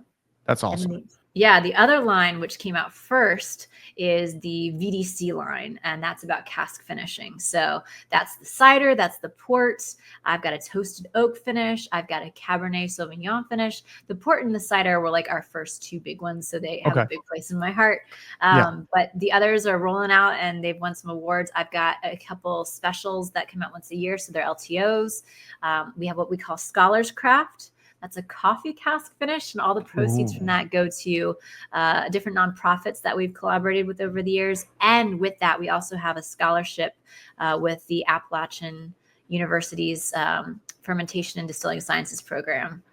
That's awesome. The other line, which came out first, is the VDC line, and that's about cask finishing. So that's the cider, that's the port. I've got a toasted oak finish. I've got a Cabernet Sauvignon finish. The port and the cider were like our first 2 big ones, so they have a big place in my heart. But the others are rolling out, and they've won some awards. I've got a couple specials that come out once a year, so they're LTOs. We have what we call Scholar's Craft. That's a coffee cask finish, and all the proceeds from that go to different nonprofits that we've collaborated with over the years. And with that, we also have a scholarship with the Appalachian University's Fermentation and Distilling Sciences program.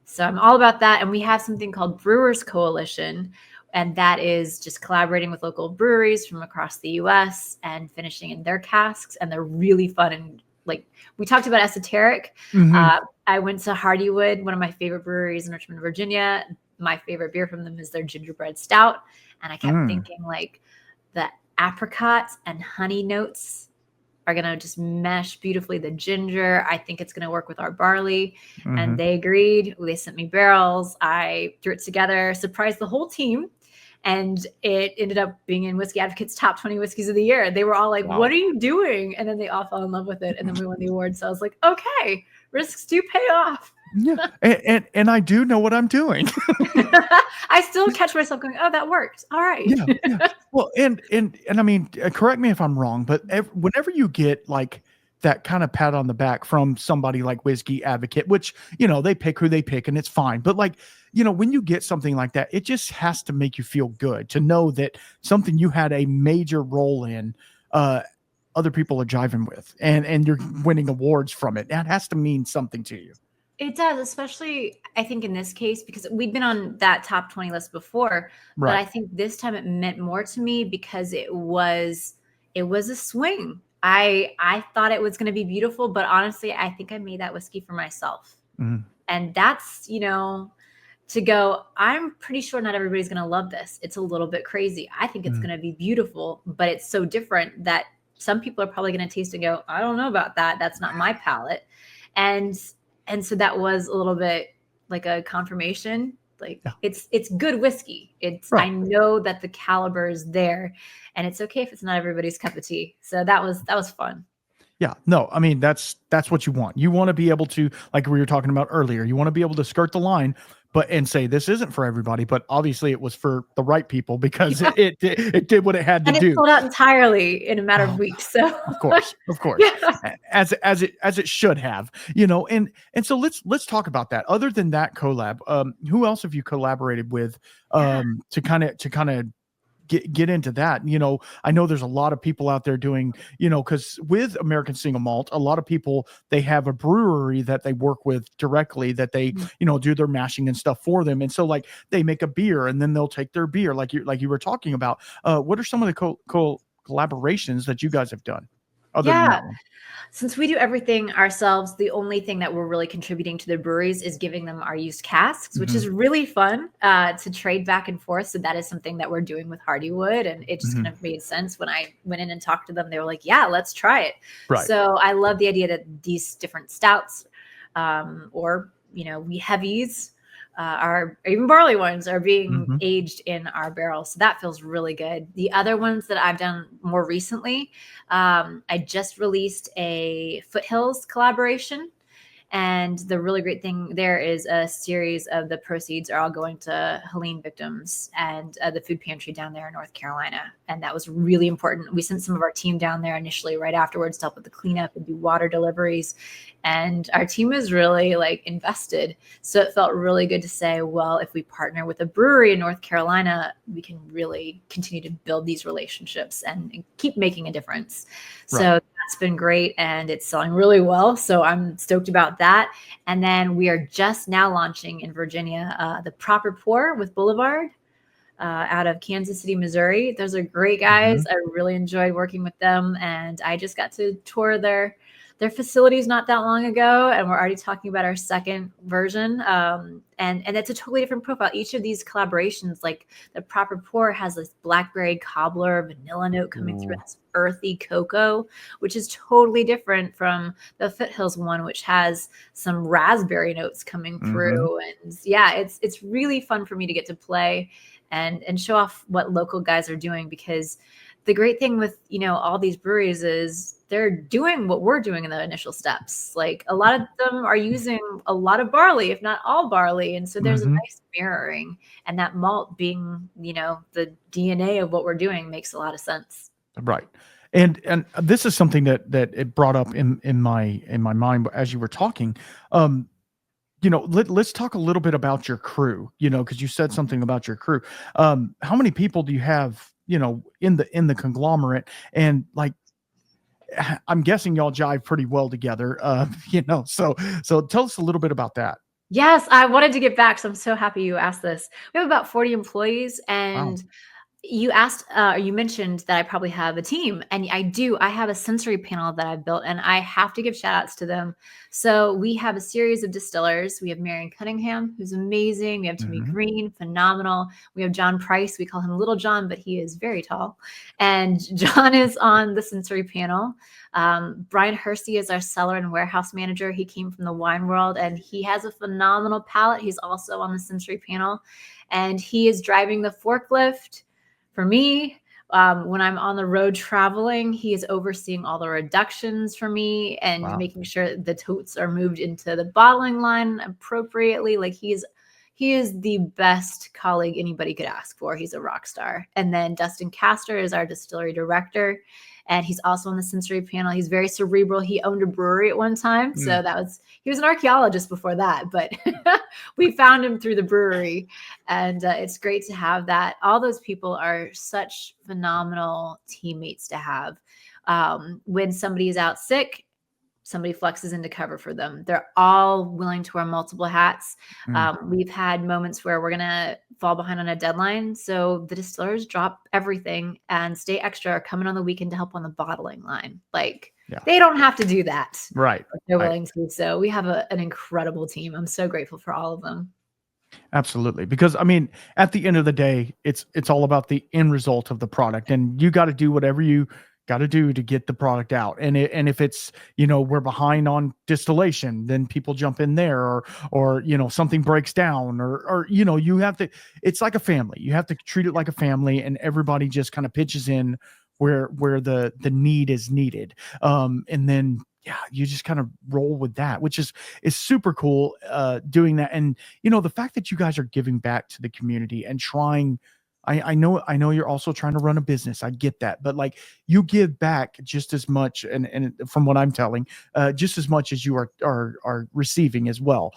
So I'm all about that. And we have something called Brewers Coalition, and that is just collaborating with local breweries from across the U.S. and finishing in their casks. And they're really fun. And like we talked about esoteric. I went to Hardywood, one of my favorite breweries in Richmond, Virginia. My favorite beer from them is their gingerbread stout. And I kept thinking like the apricot and honey notes are going to just mesh beautifully. The ginger, I think it's going to work with our barley. And they agreed. They sent me barrels. I threw it together, surprised the whole team. and it ended up being in Whiskey Advocate's top 20 whiskeys of the year. They were all like, Wow. what are you doing? And then they all fell in love with it. And then we won the award. So I was like, okay, risks do pay off. Yeah. And I do know what I'm doing. I still catch myself going, oh, that worked. All right. Yeah. Well, and I mean, correct me if I'm wrong, but whenever you get like that kind of pat on the back from somebody like Whiskey Advocate, which, you know, they pick who they pick and it's fine. But like, you know, when you get something like that, it just has to make you feel good to know that something you had a major role in, other people are jiving with, and you're winning awards from it. That has to mean something to you. It does, especially I think in this case, because we'd been on that top 20 list before, Right. but I think this time it meant more to me because it was a swing. I thought it was going to be beautiful, but honestly, I think I made that whiskey for myself. Mhm. And that's, you know, to go, I'm pretty sure not everybody's going to love this. It's a little bit crazy. I think it's Mhm. going to be beautiful, but it's so different that some people are probably going to taste and go, I don't know about that. That's not my palate. And so that was a little bit like a confirmation. Like Yeah. it's good whiskey. Right. I know that the caliber is there, and it's okay if it's not everybody's cup of tea. So that was fun. Yeah, no, I mean, that's what you want. You want to be able to, like we were talking about earlier, you want to be able to skirt the line, but and say this isn't for everybody, but obviously it was for the right people because Yeah. it did what it had to And it do. sold out entirely in a matter of weeks. So Of course, yeah. as it should have, you know. And so let's talk about that. Other than that collab, who else have you collaborated with, to kind of get into that? You know, I know there's a lot of people out there doing, you know, because with American Single Malt, a lot of people, they have a brewery that they work with directly, that they, you know, do their mashing and stuff for them. And so like they make a beer and then they'll take their beer, like you were talking about. What are some of the collaborations that you guys have done other than Yeah. that one? Since we do everything ourselves, the only thing that we're really contributing to the breweries is giving them our used casks, which is really fun to trade back and forth. So that is something that we're doing with Hardywood. And it just kind of made sense when I went in and talked to them. They were like, yeah, let's try it. Right. So I love the idea that these different stouts or, you know, we heavies or even barley ones are being aged in our barrels. So that feels really good. The other ones that I've done more recently, I just released a Foothills collaboration. And the really great thing there is a series of the proceeds are all going to Helene victims and the food pantry down there in North Carolina. And that was really important. We sent some of our team down there initially right afterwards to help with the cleanup and do water deliveries. And our team is really like invested. So it felt really good to say, well, if we partner with a brewery in North Carolina, we can really continue to build these relationships and keep making a difference. Right. So that's been great and it's selling really well. So I'm stoked about that. And then we are just now launching in Virginia, the Proper Pour with Boulevard out of Kansas City, Missouri. Those are great guys. I really enjoyed working with them. And I just got to tour their facilities not that long ago. And we're already talking about our second version. And it's a totally different profile. Each of these collaborations, like the Proper Pour has this blackberry cobbler vanilla note coming through, this earthy cocoa, which is totally different from the Foothills one, which has some raspberry notes coming through. And yeah, it's really fun for me to get to play and show off what local guys are doing, because the great thing with, you know, all these breweries is they're doing what we're doing in the initial steps. Like a lot of them are using a lot of barley, if not all barley. And so there's a nice mirroring, and that malt being, you know, the DNA of what we're doing makes a lot of sense. Right. And this is something that it brought up in my mind as you were talking. You know, let's talk a little bit about your crew, you know, because you said something about your crew. How many people do you have, you know, in the conglomerate? And like, I'm guessing y'all jive pretty well together, you know, so tell us a little bit about that. Yes, I wanted to get back, so I'm so happy you asked this. We have about 40 employees, and You asked, you mentioned that I probably have a team, and I do. I have a sensory panel that I've built, and I have to give shout outs to them. So we have a series of distillers. We have Marion Cunningham, who's amazing. We have Timmy Mhm. Green, phenomenal. We have John Price. We call him Little John, but he is very tall. And John is on the sensory panel. Brian Hersey is our cellar and warehouse manager. He came from the wine world, and he has a phenomenal palate. He's also on the sensory panel, and he is driving the forklift for me. When I'm on the road traveling, he is overseeing all the reductions for me and Wow. making sure the totes are moved into the bottling line appropriately. Like he is the best colleague anybody could ask for. He's a rock star. And then Dustin Castor is our distillery director, and he's also on the sensory panel. He's very cerebral. He owned a brewery at one time, so he was an archaeologist before that, but we found him through the brewery, and it's great to have that. All those people are such phenomenal teammates to have. When somebody is out sick, somebody flexes into cover for them. They're all willing to wear multiple hats. We've had moments where we're going to fall behind on a deadline. So the distillers drop everything and stay extra, or come in on the weekend to help on the bottling line. Like they don't have to do that. Right. But they're willing to. So we have an incredible team. I'm so grateful for all of them. Absolutely. Because I mean, at the end of the day, it's all about the end result of the product, and you got to do whatever you got to do to get the product out. And if it's, we're behind on distillation, then people jump in there, or something breaks down, or you have to, it's like a family. You have to treat it like a family, and everybody just kind of pitches in where the need is needed. And then you just kind of roll with that, which is super cool, doing that. And the fact that you guys are giving back to the community and trying, I know you're also trying to run a business. I get that, but like, you give back just as much, and from what I'm telling, just as much as you are receiving as well.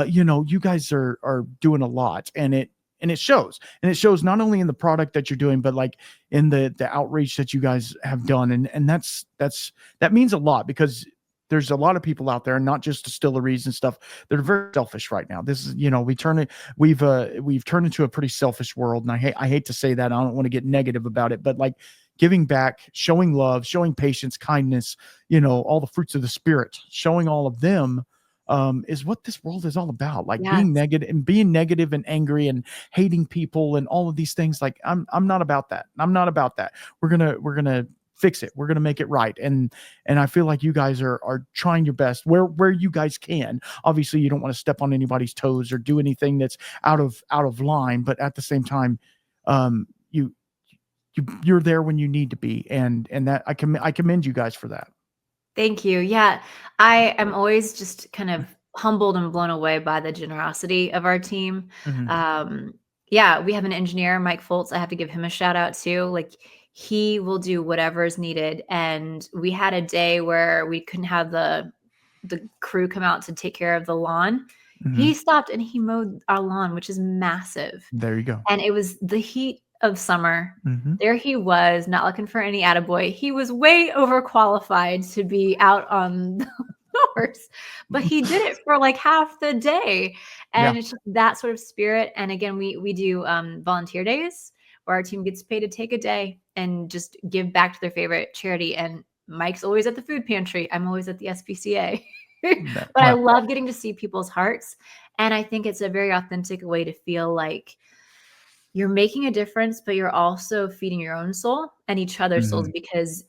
You guys are doing a lot, and it shows. And it shows not only in the product that you're doing, but like in the outreach that you guys have done. And that means a lot, because there's a lot of people out there, not just distilleries and stuff, that are very selfish right now. This is, we've turned into a pretty selfish world. And I hate to say that. I don't want to get negative about it, but like, giving back, showing love, showing patience, kindness, all the fruits of the spirit, showing all of them, is what this world is all about. Like being negative and angry and hating people and all of these things. Like I'm not about that. I'm not about that. We're gonna fix it. We're gonna make it right. And I feel like you guys are trying your best where you guys can. Obviously, you don't want to step on anybody's toes or do anything that's out of line. But at the same time, you're there when you need to be, and that I commend you guys for that. Thank you. Yeah, I am always just kind of humbled and blown away by the generosity of our team. Mhm. Yeah, we have an engineer, Mike Foltz. I have to give him a shout out too. Like he will do whatever is needed. And we had a day where we couldn't have the crew come out to take care of the lawn. He Mhm. stopped and he mowed our lawn, which is massive. There you go. And it was the heat of summer. Mhm. There he was, not looking for any attaboy. He was way overqualified to be out on the horse, but he did it for like half the day. Yeah. And it's just that sort of spirit. And again, we do volunteer days where our team gets paid to take a day and just give back to their favorite charity. And Mike's always at the food pantry. I'm always at the SPCA. But I Well, love getting to see people's hearts. And I think it's a very authentic way to feel like you're making a difference, but you're also feeding your own soul and each other's souls, mhm. because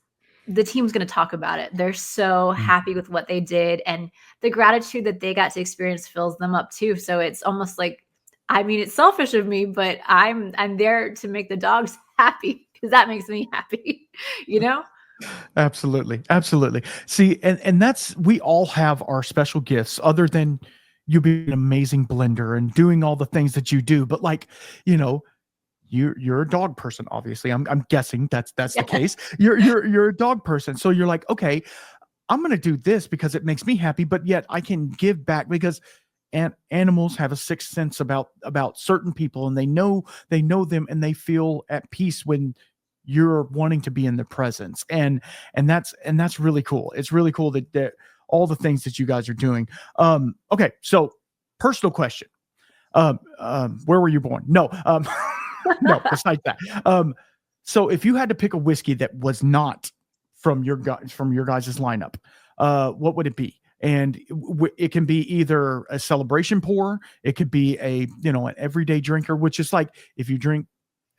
the team's going to talk about it. They're so Mm. happy with what they did, and the gratitude that they got to experience fills them up too. So it's almost like, I mean, it's selfish of me, but I'm there to make the dogs happy because that makes me happy, you know? Absolutely. Absolutely. See, and that's, we all have our special gifts, other than you being an amazing blender and doing all the things that you do. But like, you know, you're a dog person, obviously. I'm guessing that's the Yeah. case. You're a dog person. So you're like, okay, I'm going to do this because it makes me happy, but yet I can give back, because animals have a sixth sense about certain people, and they know them, and they feel at peace when you're wanting to be in their presence. And that's really cool. It's really cool that all the things that you guys are doing. Okay. So personal question. Where were you born? No. No, besides that. So if you had to pick a whiskey that was not from your guys' lineup, what would it be? And it can be either a celebration pour, it could be an everyday drinker, which is like if you drink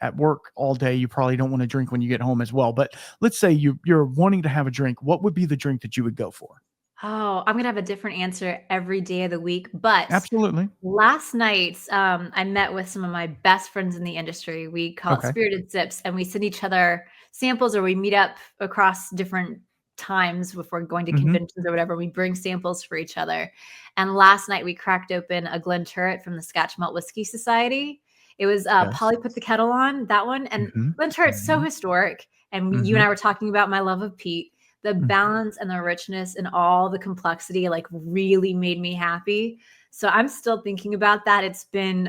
at work all day, you probably don't want to drink when you get home as well. But let's say you're wanting to have a drink, what would be the drink that you would go for? Oh, I'm gonna have a different answer every day of the week. But Absolutely. last night, I met with some of my best friends in the industry. We call it Okay. spirited sips, and we send each other samples, or we meet up across different times before going to Hmm. conventions or whatever. We bring samples for each other. And last night we cracked open a Glenturret from the Scotch Malt Whiskey Society. It was Yes. Polly Put the Kettle On, that one. And Hmm. Glenturret's so Hmm. historic. And you and Hmm. I were talking about my love of peat. The Hmm. balance and the richness and all the complexity like really made me happy. So I'm still thinking about that. It's been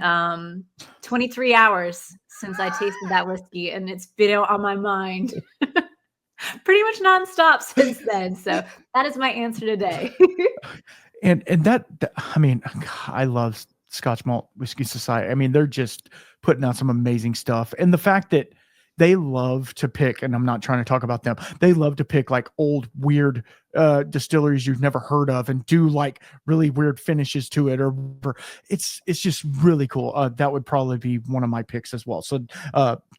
23 hours since I tasted that whiskey, and it's been on my mind pretty much nonstop since then. So that is my answer today. And I mean, I love Scotch Malt Whiskey Society. I mean, they're just putting out some amazing stuff, and the fact that they love to pick, and I'm not trying to talk about them, they love to pick like old weird distilleries you've never heard of and do like really weird finishes to it, or it's just really cool. That would probably be one of my picks as well. So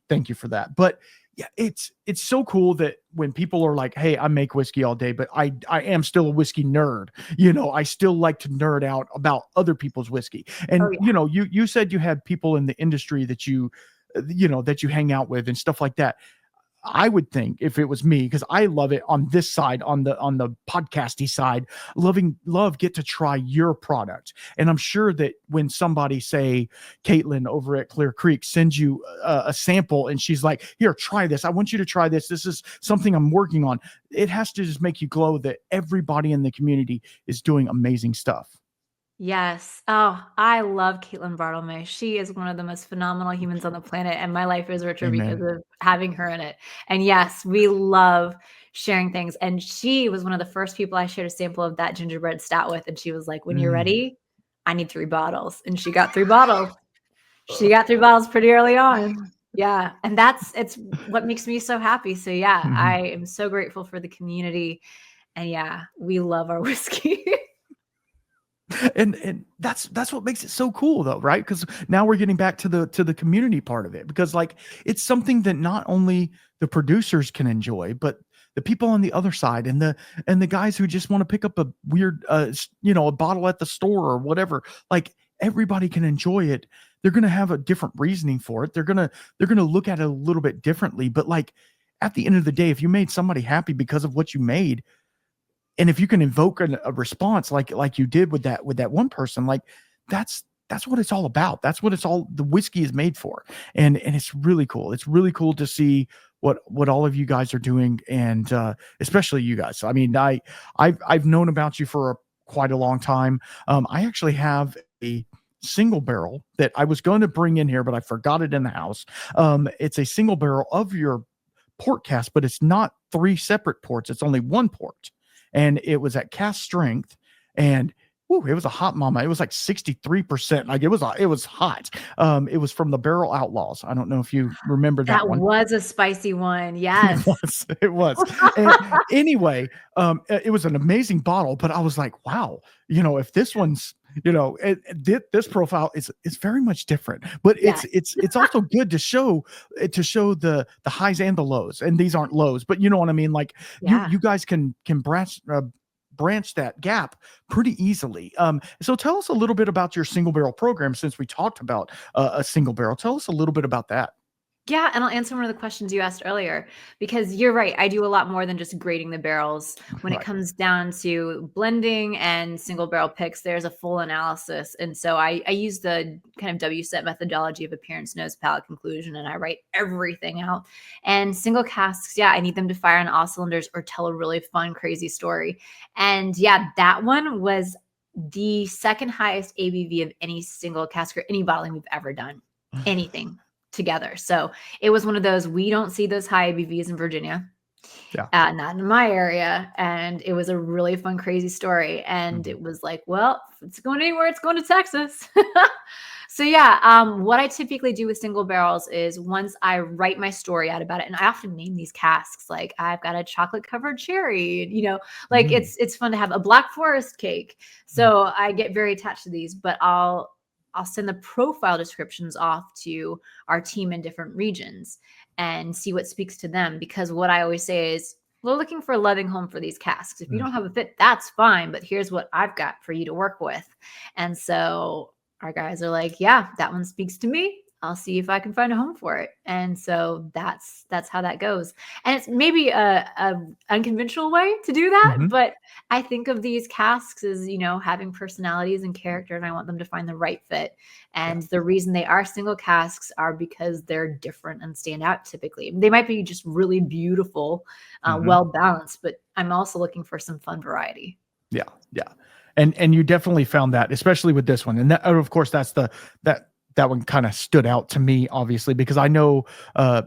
thank you for that. But yeah, it's so cool that when people are like, "Hey, I make whiskey all day, but I am still a whiskey nerd." I still like to nerd out about other people's whiskey. Oh And yeah. you said you had people in the industry that that you hang out with and stuff like that. I would think if it was me, because I love it on this side, on the podcasty side, get to try your product. And I'm sure that when somebody, say Caitlin over at Clear Creek, sends you a sample and she's like, "Here, try this. I want you to try this. This is something I'm working on." It has to just make you glow that everybody in the community is doing amazing stuff. Yes. Oh, I love Caitlin Bartlemay. She is one of the most phenomenal humans on the planet, and my life is richer because Amen. of having her in it. And yes, we love sharing things. And she was one of the first people I shared a sample of that gingerbread stout with. And she was like, "When you're Mm. ready, I need 3 bottles." And she got 3 bottles. She got 3 bottles pretty early on. Yeah. And it's what makes me so happy. So yeah, Mhm. I am so grateful for the community. And yeah, we love our whiskey. And that's what makes it so cool though, right? Because now we're getting back to the community part of it, because like it's something that not only the producers can enjoy, but the people on the other side, and the guys who just want to pick up a weird a bottle at the store or whatever, like everybody can enjoy it. They're going to have a different reasoning for it. They're going to look at it a little bit differently, but like at the end of the day, if you made somebody happy because of what you made, and if you can invoke a response like you did with that one person, like that's what it's all about. That's what it's all the whiskey is made for. And it's really cool. It's really cool to see what all of you guys are doing, and especially you guys. I mean, I've known about you for quite a long time. I actually have a single barrel that I was going to bring in here, but I forgot it in the house. It's a single barrel of your port cast, but it's not three separate ports. It's only one port, and it was at cast strength, and it was a hot mama. It was like 63%. Like it was hot. It was from the Barrel Outlaws. I don't know if you remember that That one. was a spicy one. It Yes. was. It was. And anyway, it was an amazing bottle, but I was like, wow, if this one's, this profile is very much different, but Yes. it's also good to show the highs and the lows, and these aren't lows, but you know what I mean. Like Yeah. you guys can branch that gap pretty easily. So tell us a little bit about your single barrel program, since we talked about a single barrel. Tell us a little bit about that. Yeah, and I'll answer one of the questions you asked earlier, because you're right. I do a lot more than just grading the barrels. When it Right. comes down to blending and single barrel picks, there's a full analysis. And so I use the kind of WSET methodology of appearance, nose, palate, conclusion, and I write everything out. And single casks, yeah, I need them to fire on all cylinders or tell a really fun, crazy story. And yeah, that one was the second highest ABV of any single cask or any bottling we've ever done. Anything together. So it was one of those, we don't see those high ABVs in Virginia. Yeah. Not in my area. And it was a really fun, crazy story. And it was like, well, if it's going anywhere, it's going to Texas. So yeah, what I typically do with single barrels is once I write my story out about it, and I often name these casks, like I've got a chocolate covered cherry, like Mm. it's fun to have a Black Forest cake. So I get very attached to these, but I'll send the profile descriptions off to our team in different regions and see what speaks to them. Because what I always say is, we're looking for a loving home for these casks. If you don't have a fit, that's fine, but here's what I've got for you to work with. And so our guys are like, yeah, that one speaks to me. I'll see if I can find a home for it. And so that's how that goes. And it's maybe a unconventional way to do that, Mhm. but I think of these casks as, having personalities and character, and I want them to find the right fit. And the reason they are single casks are because they're different and stand out typically. They might be just really beautiful, well balanced, but I'm also looking for some fun variety. Yeah. Yeah. And you definitely found that, especially with this one. And that, of course, that's that one kind of stood out to me, obviously, because I know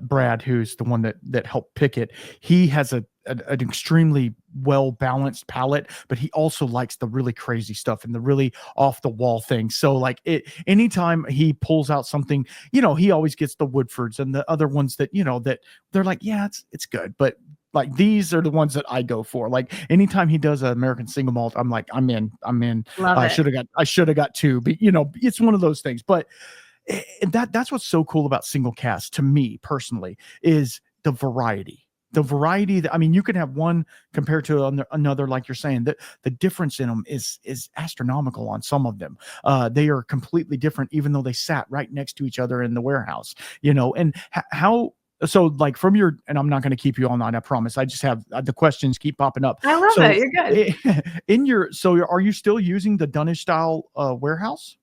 Brad, who's the one that helped pick it. He has an extremely well balanced palate, but he also likes the really crazy stuff and the really off the wall things. So like anytime he pulls out something, he always gets the Woodfords and the other ones that that they're like, yeah, it's good, but like these are the ones that I go for. Like anytime he does an American single malt, I'm like, I'm in. Love I it. should have got two, but it's one of those things. But that's what's so cool about single cast to me personally is the variety. The variety that, I mean, you can have one compared to another, like you're saying, that the difference in them is astronomical on some of them. They are completely different, even though they sat right next to each other in the warehouse, and how. So like from your, and I'm not going to keep you all night, I promise. I just have the questions keep popping up. I love So it. You're good. so are you still using the Dunnish style warehouse?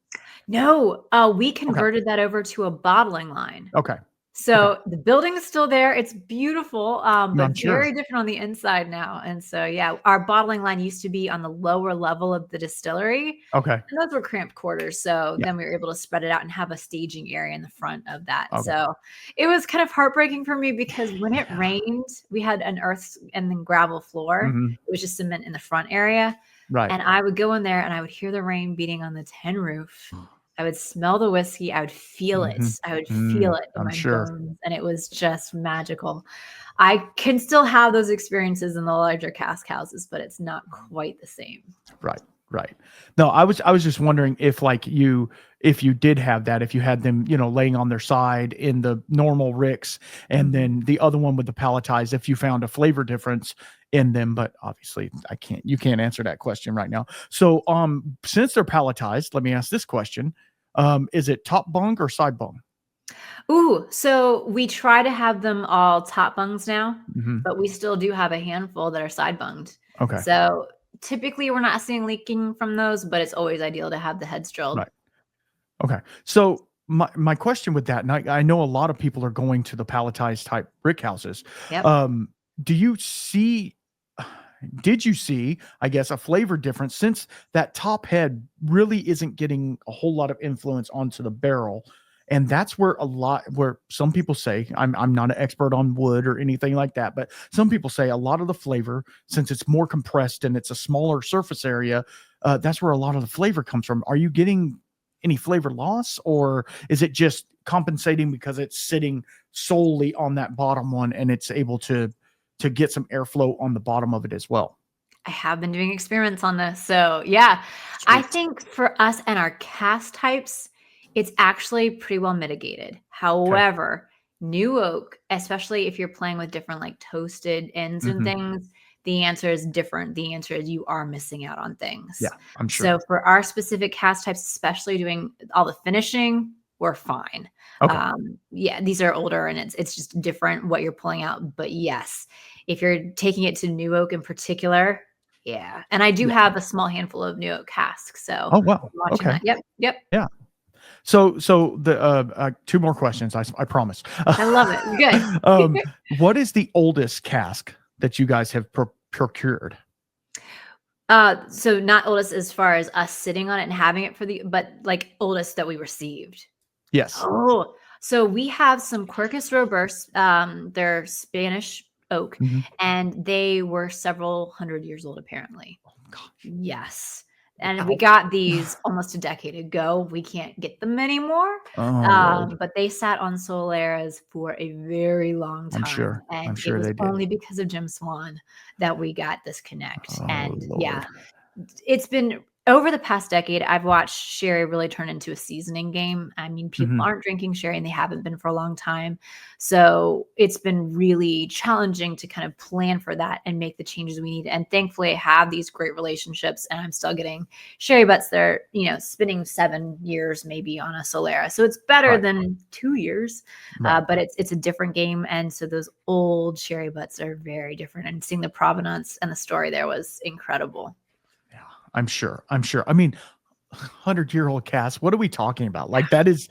No, we Okay. converted that over to a bottling line. Okay. Okay. So the building is still there. It's beautiful, No, I'm but sure. very different on the inside now. And so, yeah, our bottling line used to be on the lower level of the distillery, Okay. and those were cramped quarters. So Yeah. then we were able to spread it out and have a staging area in the front of that. Okay. So it was kind of heartbreaking for me because when it Yeah. rained, we had an earth and then gravel floor. Mhm. It was just cement in the front area. Right. And I would go in there and I would hear the rain beating on the tin roof. I would smell the whiskey. I would feel it. Mhm. I would feel it in I'm my sure. bones. And it was just magical. I can still have those experiences in the larger cask houses, but it's not quite the same. Right. Right. No, I was just wondering if like if you did have that, if you had them, laying on their side in the normal ricks and then the other one with the palletized, if you found a flavor difference in them, but obviously you can't answer that question right now. So since they're palletized, let me ask this question. Is it top bung or side bung? Ooh, so we try to have them all top bungs now, Mm-hmm. but we still do have a handful that are side bunged. Okay. So typically we're not seeing leaking from those, but it's always ideal to have the heads drilled. Right. Okay. So my question with that, and I know a lot of people are going to the palletized type brick houses. Yep. Do you see, did you see, I guess, a flavor difference since that top head really isn't getting a whole lot of influence onto the barrel? And that's where where some people say, I'm not an expert on wood or anything like that, but some people say a lot of the flavor, since it's more compressed and it's a smaller surface area, that's where a lot of the flavor comes from. Are you getting any flavor loss, or is it just compensating because it's sitting solely on that bottom one and it's able to get some airflow on the bottom of it as well? I have been doing experiments on this. So, yeah, I Sweet. think for us and our cast types, it's actually pretty well mitigated. Okay. However, new oak, especially if you're playing with different like toasted ends and Mhm. things, the answer is different. The answer is you are missing out on things. Yeah, I'm sure. So, for our specific cast types, especially doing all the finishing, we're fine. Okay. Yeah, these are older and it's just different what you're pulling out. But yes, if you're taking it to new oak in particular, yeah, and I do Yeah. have a small handful of new oak casks, so Oh, wow. watching Okay. that. Yep. Yeah. So the two more questions, I promise. I love it. Good. What is the oldest cask that you guys have procured? So not oldest as far as us sitting on it and having it but like oldest that we received. Yes. Oh, so we have some Quercus robust. They're Spanish oak, Mhm. and they were several hundred years old, apparently. Oh gosh. Yes. And we Wow. got these almost a decade ago. We can't get them anymore. Oh Lord. But they sat on Solaras for a very long I'm time. sure. I'm And it sure was they did. only because of Jim Swan that we got this connect. Oh And Lord. yeah, it's been over the past decade, I've watched sherry really turn into a seasoning game. I mean, people Mhm. aren't drinking sherry and they haven't been for a long time. So it's been really challenging to kind of plan for that and make the changes we need. And thankfully, I have these great relationships and I'm still getting sherry butts that are, spending 7 years maybe on a Solera. So it's better Right. than 2 years, Right. but it's a different game. And so those old sherry butts are very different. And seeing the provenance and the story there was incredible. Yeah, I'm sure. I'm sure. I mean, 100-year-old cask. What are we talking about? Like that is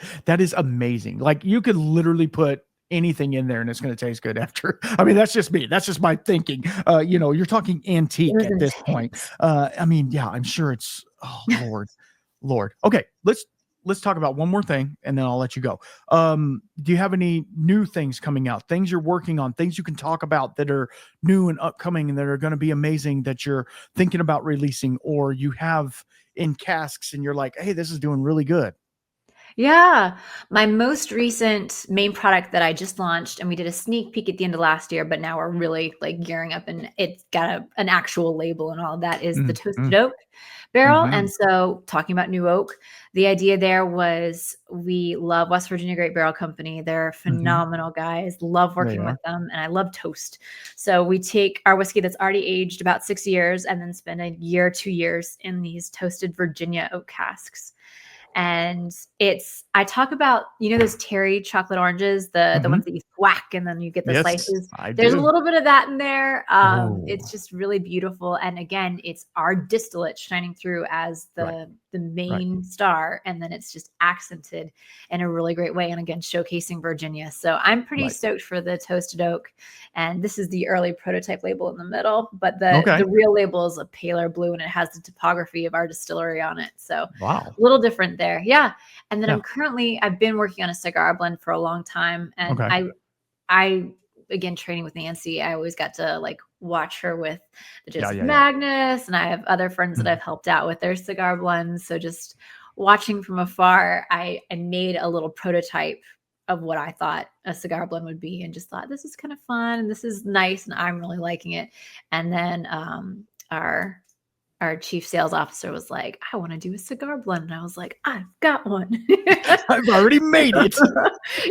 amazing. Like you could literally put anything in there and it's going to taste good after. I mean, that's just me. That's just my thinking. You're talking It antique was at this point. intense. I mean, yeah, I'm sure it's oh Lord. Lord. Okay, let's talk about one more thing and then I'll let you go. Do you have any new things coming out? Things you're working on, things you can talk about that are new and upcoming and that are going to be amazing that you're thinking about releasing or you have in casks and you're like, hey, this is doing really good. Yeah. My most recent main product that I just launched, and we did a sneak peek at the end of last year, but now we're really like gearing up and it's got an actual label and all of that is the Mm-hmm. toasted oak barrel. Mm-hmm. And so talking about new oak, the idea there was we love West Virginia Great Barrel Company. They're Mm-hmm. phenomenal guys, love They working with are. them, and I love toast. So we take our whiskey that's already aged about 6 years and then spend a year, 2 years in these toasted Virginia oak casks. And I talk about, those Terry chocolate oranges, the Mm-hmm. ones that you whack and then you get the Yes, slices. I There's a do. little bit of that in there. It's Oh, just really beautiful. And again, it's our distillate shining through as right, the right, main star. And then it's just accented in a really great way. And again, showcasing Virginia. So I'm pretty right. stoked for the toasted oak. And this is the early prototype label in the middle, but the Okay. the real label is a paler blue and it has the topography of our distillery on it. So a Wow. little different there. Yeah. And then Yeah. I've been working on a cigar blend for a long time. And Okay. I again, training with Nancy, I always got to like watch her with the Yeah, Joseph yeah, yeah. Magnus. And I have other friends that Mhm. I've helped out with their cigar blends. So just watching from afar, I made a little prototype of what I thought a cigar blend would be and just thought this is kind of fun and this is nice and I'm really liking it. And then our our chief sales officer was like, I want to do a cigar blend. And I was like, I've got one. I've already made it.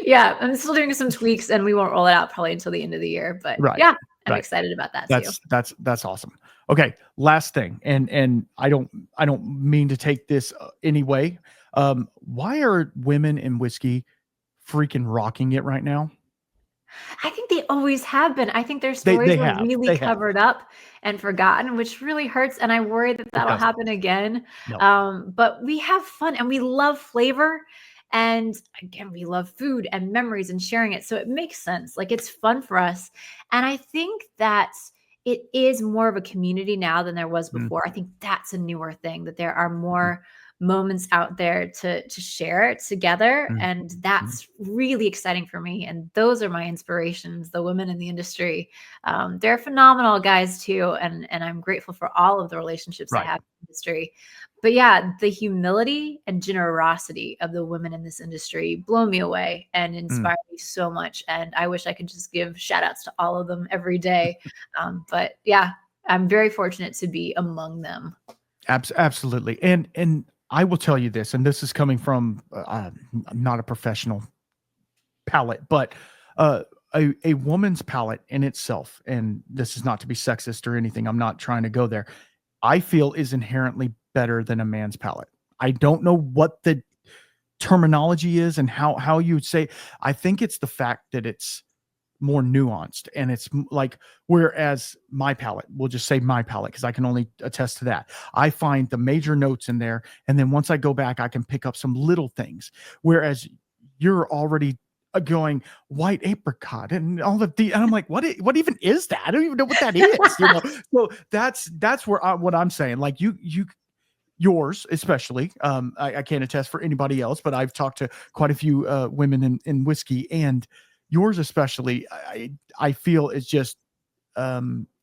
Yeah, I'm still doing some tweaks and we won't roll it out probably until the end of the year. But Right, yeah, I'm right. excited about that too. That's awesome. Okay, last thing, and I don't mean to take this anyway. Why are women in whiskey freaking rocking it right now? I think they always have been. I think their They stories they were have really they have. covered up and forgotten, which really hurts. And I worry that It that'll doesn't. happen again. No. But we have fun and we love flavor. And again, we love food and memories and sharing it. So it makes sense. Like it's fun for us. And I think that it is more of a community now than there was Mm, before. I think that's a newer thing that there are mhm, more moments out there to share it together, mm, and mhm. that's really exciting for me, and those are my inspirations, the women in the industry. They're phenomenal guys too, and I'm grateful for all of the relationships I Right. have in the industry. But yeah, the humility and generosity of the women in this industry blow me away and Mm. inspire me so much, and I wish I could just give shout outs to all of them every day. But yeah, I'm very fortunate to be among them. Absolutely. And I will tell you this, and this is coming from I'm not a professional palate, but uh, a woman's palate in itself, and this is not to be sexist or anything. I'm not trying to go there. I feel is inherently better than a man's palate. I don't know what the terminology is and how you would say. I think it's the fact that it's more nuanced and it's like whereas my palate, we'll just say my palate because I can only attest to that. I find the major notes in there, and then once I go back, I can pick up some little things. Whereas you're already going white apricot and all of the, and I'm like, what even is that? I don't even know what that is. So that's where what I'm saying. Like yours especially. I can't attest for anybody else, but I've talked to quite a few women in whiskey, and yours especially. I feel is just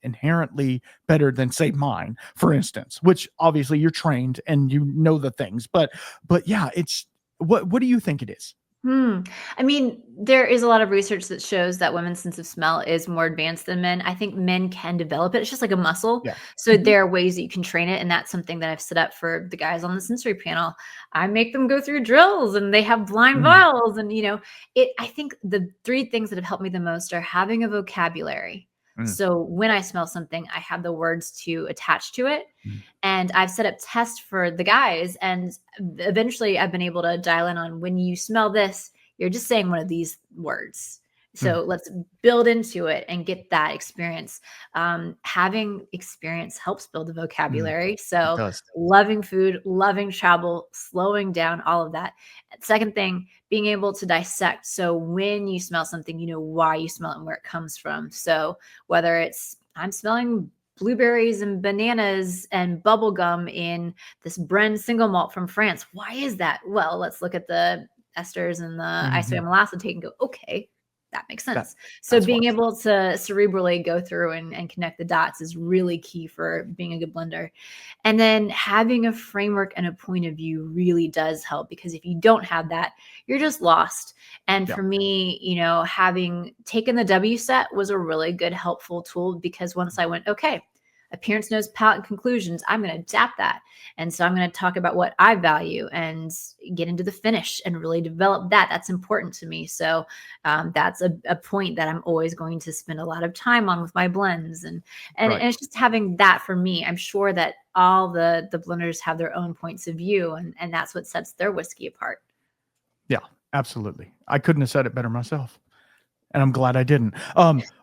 inherently better than say mine, for instance, which obviously you're trained and you know the things, but yeah, it's what do you think it is? Hmm. I mean, there is a lot of research that shows that women's sense of smell is more advanced than men. I think men can develop it. It's just like a muscle. Yeah. So Mhm. there are ways that you can train it. And that's something that I've set up for the guys on the sensory panel. I make them go through drills and they have blind Mm, vials. And, I think the three things that have helped me the most are having a vocabulary. mm, So when I smell something, I have the words to attach to it. mm, And I've set up tests for the guys. And eventually I've been able to dial in on when you smell this, you're just saying one of these words. mm, So let's build into it and get that experience. Having experience helps build the mm. vocabulary. It So does. loving food, loving travel, slowing down, all of that. Second thing, being able to dissect. So when you smell something, you know why you smell it and where it comes from. So whether it's I'm smelling blueberries and bananas and bubble gum in this Bren single malt from France. Why is that? Well, let's look at the esters and the Mhm. isoamyl acetate and go, okay, that makes That sense. So that's why. being able to cerebrally go through and connect the dots is really key for being a good blender. And then having a framework and a point of view really does help, because if you don't have that, you're just lost. And Yeah. for me, having taken the W set was a really good, helpful tool, because once I went, okay, appearance, nose, palate, and conclusions, I'm going to adapt that. And so I'm going to talk about what I value and get into the finish and really develop that. That's important to me. So that's a point that I'm always going to spend a lot of time on with my blends. And Right. it's just having that for me. I'm sure that all the blenders have their own points of view, and that's what sets their whiskey apart. Yeah, absolutely. I couldn't have said it better myself, and I'm glad I didn't.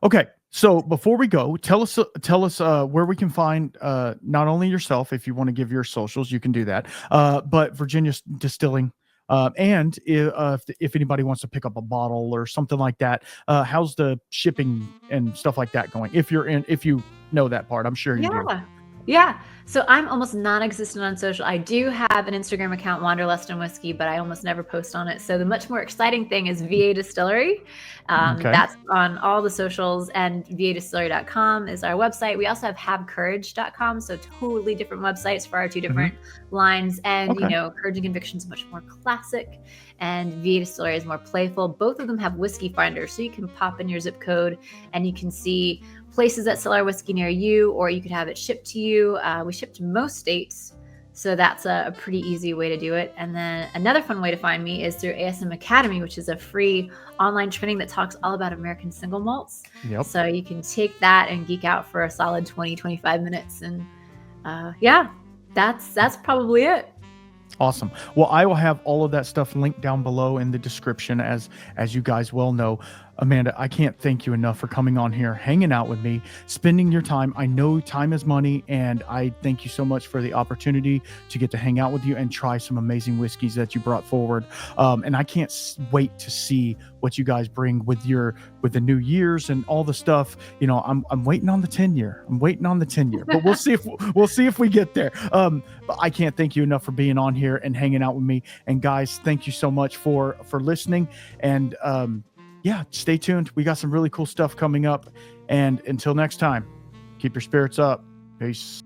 Okay, so before we go, tell us where we can find not only yourself, if you want to give your socials, you can do that, but Virginia Distilling, and if anybody wants to pick up a bottle or something like that, how's the shipping and stuff like that going? If you know that part, I'm sure you do. Yeah. Yeah. So I'm almost non-existent on social. I do have an Instagram account, Wanderlust and Whiskey, but I almost never post on it. So the much more exciting thing is VA Distillery. Okay. That's on all the socials, and vadistillery.com is our website. We also have havecourage.com. So totally different websites for our two Hmm. different lines. And, Okay. Courage and Conviction is much more classic, and VA Distillery is more playful. Both of them have whiskey finders. So you can pop in your zip code and you can see places that sell our whiskey near you, or you could have it shipped to you. We ship to most states, so that's a pretty easy way to do it. And then another fun way to find me is through ASM Academy, which is a free online training that talks all about American single malts. Yep. So you can take that and geek out for a solid 20-25 minutes. And yeah, that's probably it. Awesome. Well, I will have all of that stuff linked down below in the description, as you guys well know. Amanda, I can't thank you enough for coming on here, hanging out with me, spending your time. I know time is money, and I thank you so much for the opportunity to get to hang out with you and try some amazing whiskeys that you brought forward. And I can't wait to see what you guys bring with the new years and all the stuff. I'm waiting on the 10-year. I'm waiting on the 10-year, but we'll see if we get there. But I can't thank you enough for being on here and hanging out with me. And guys, thank you so much for listening. And yeah, stay tuned. We got some really cool stuff coming up. And until next time, keep your spirits up. Peace.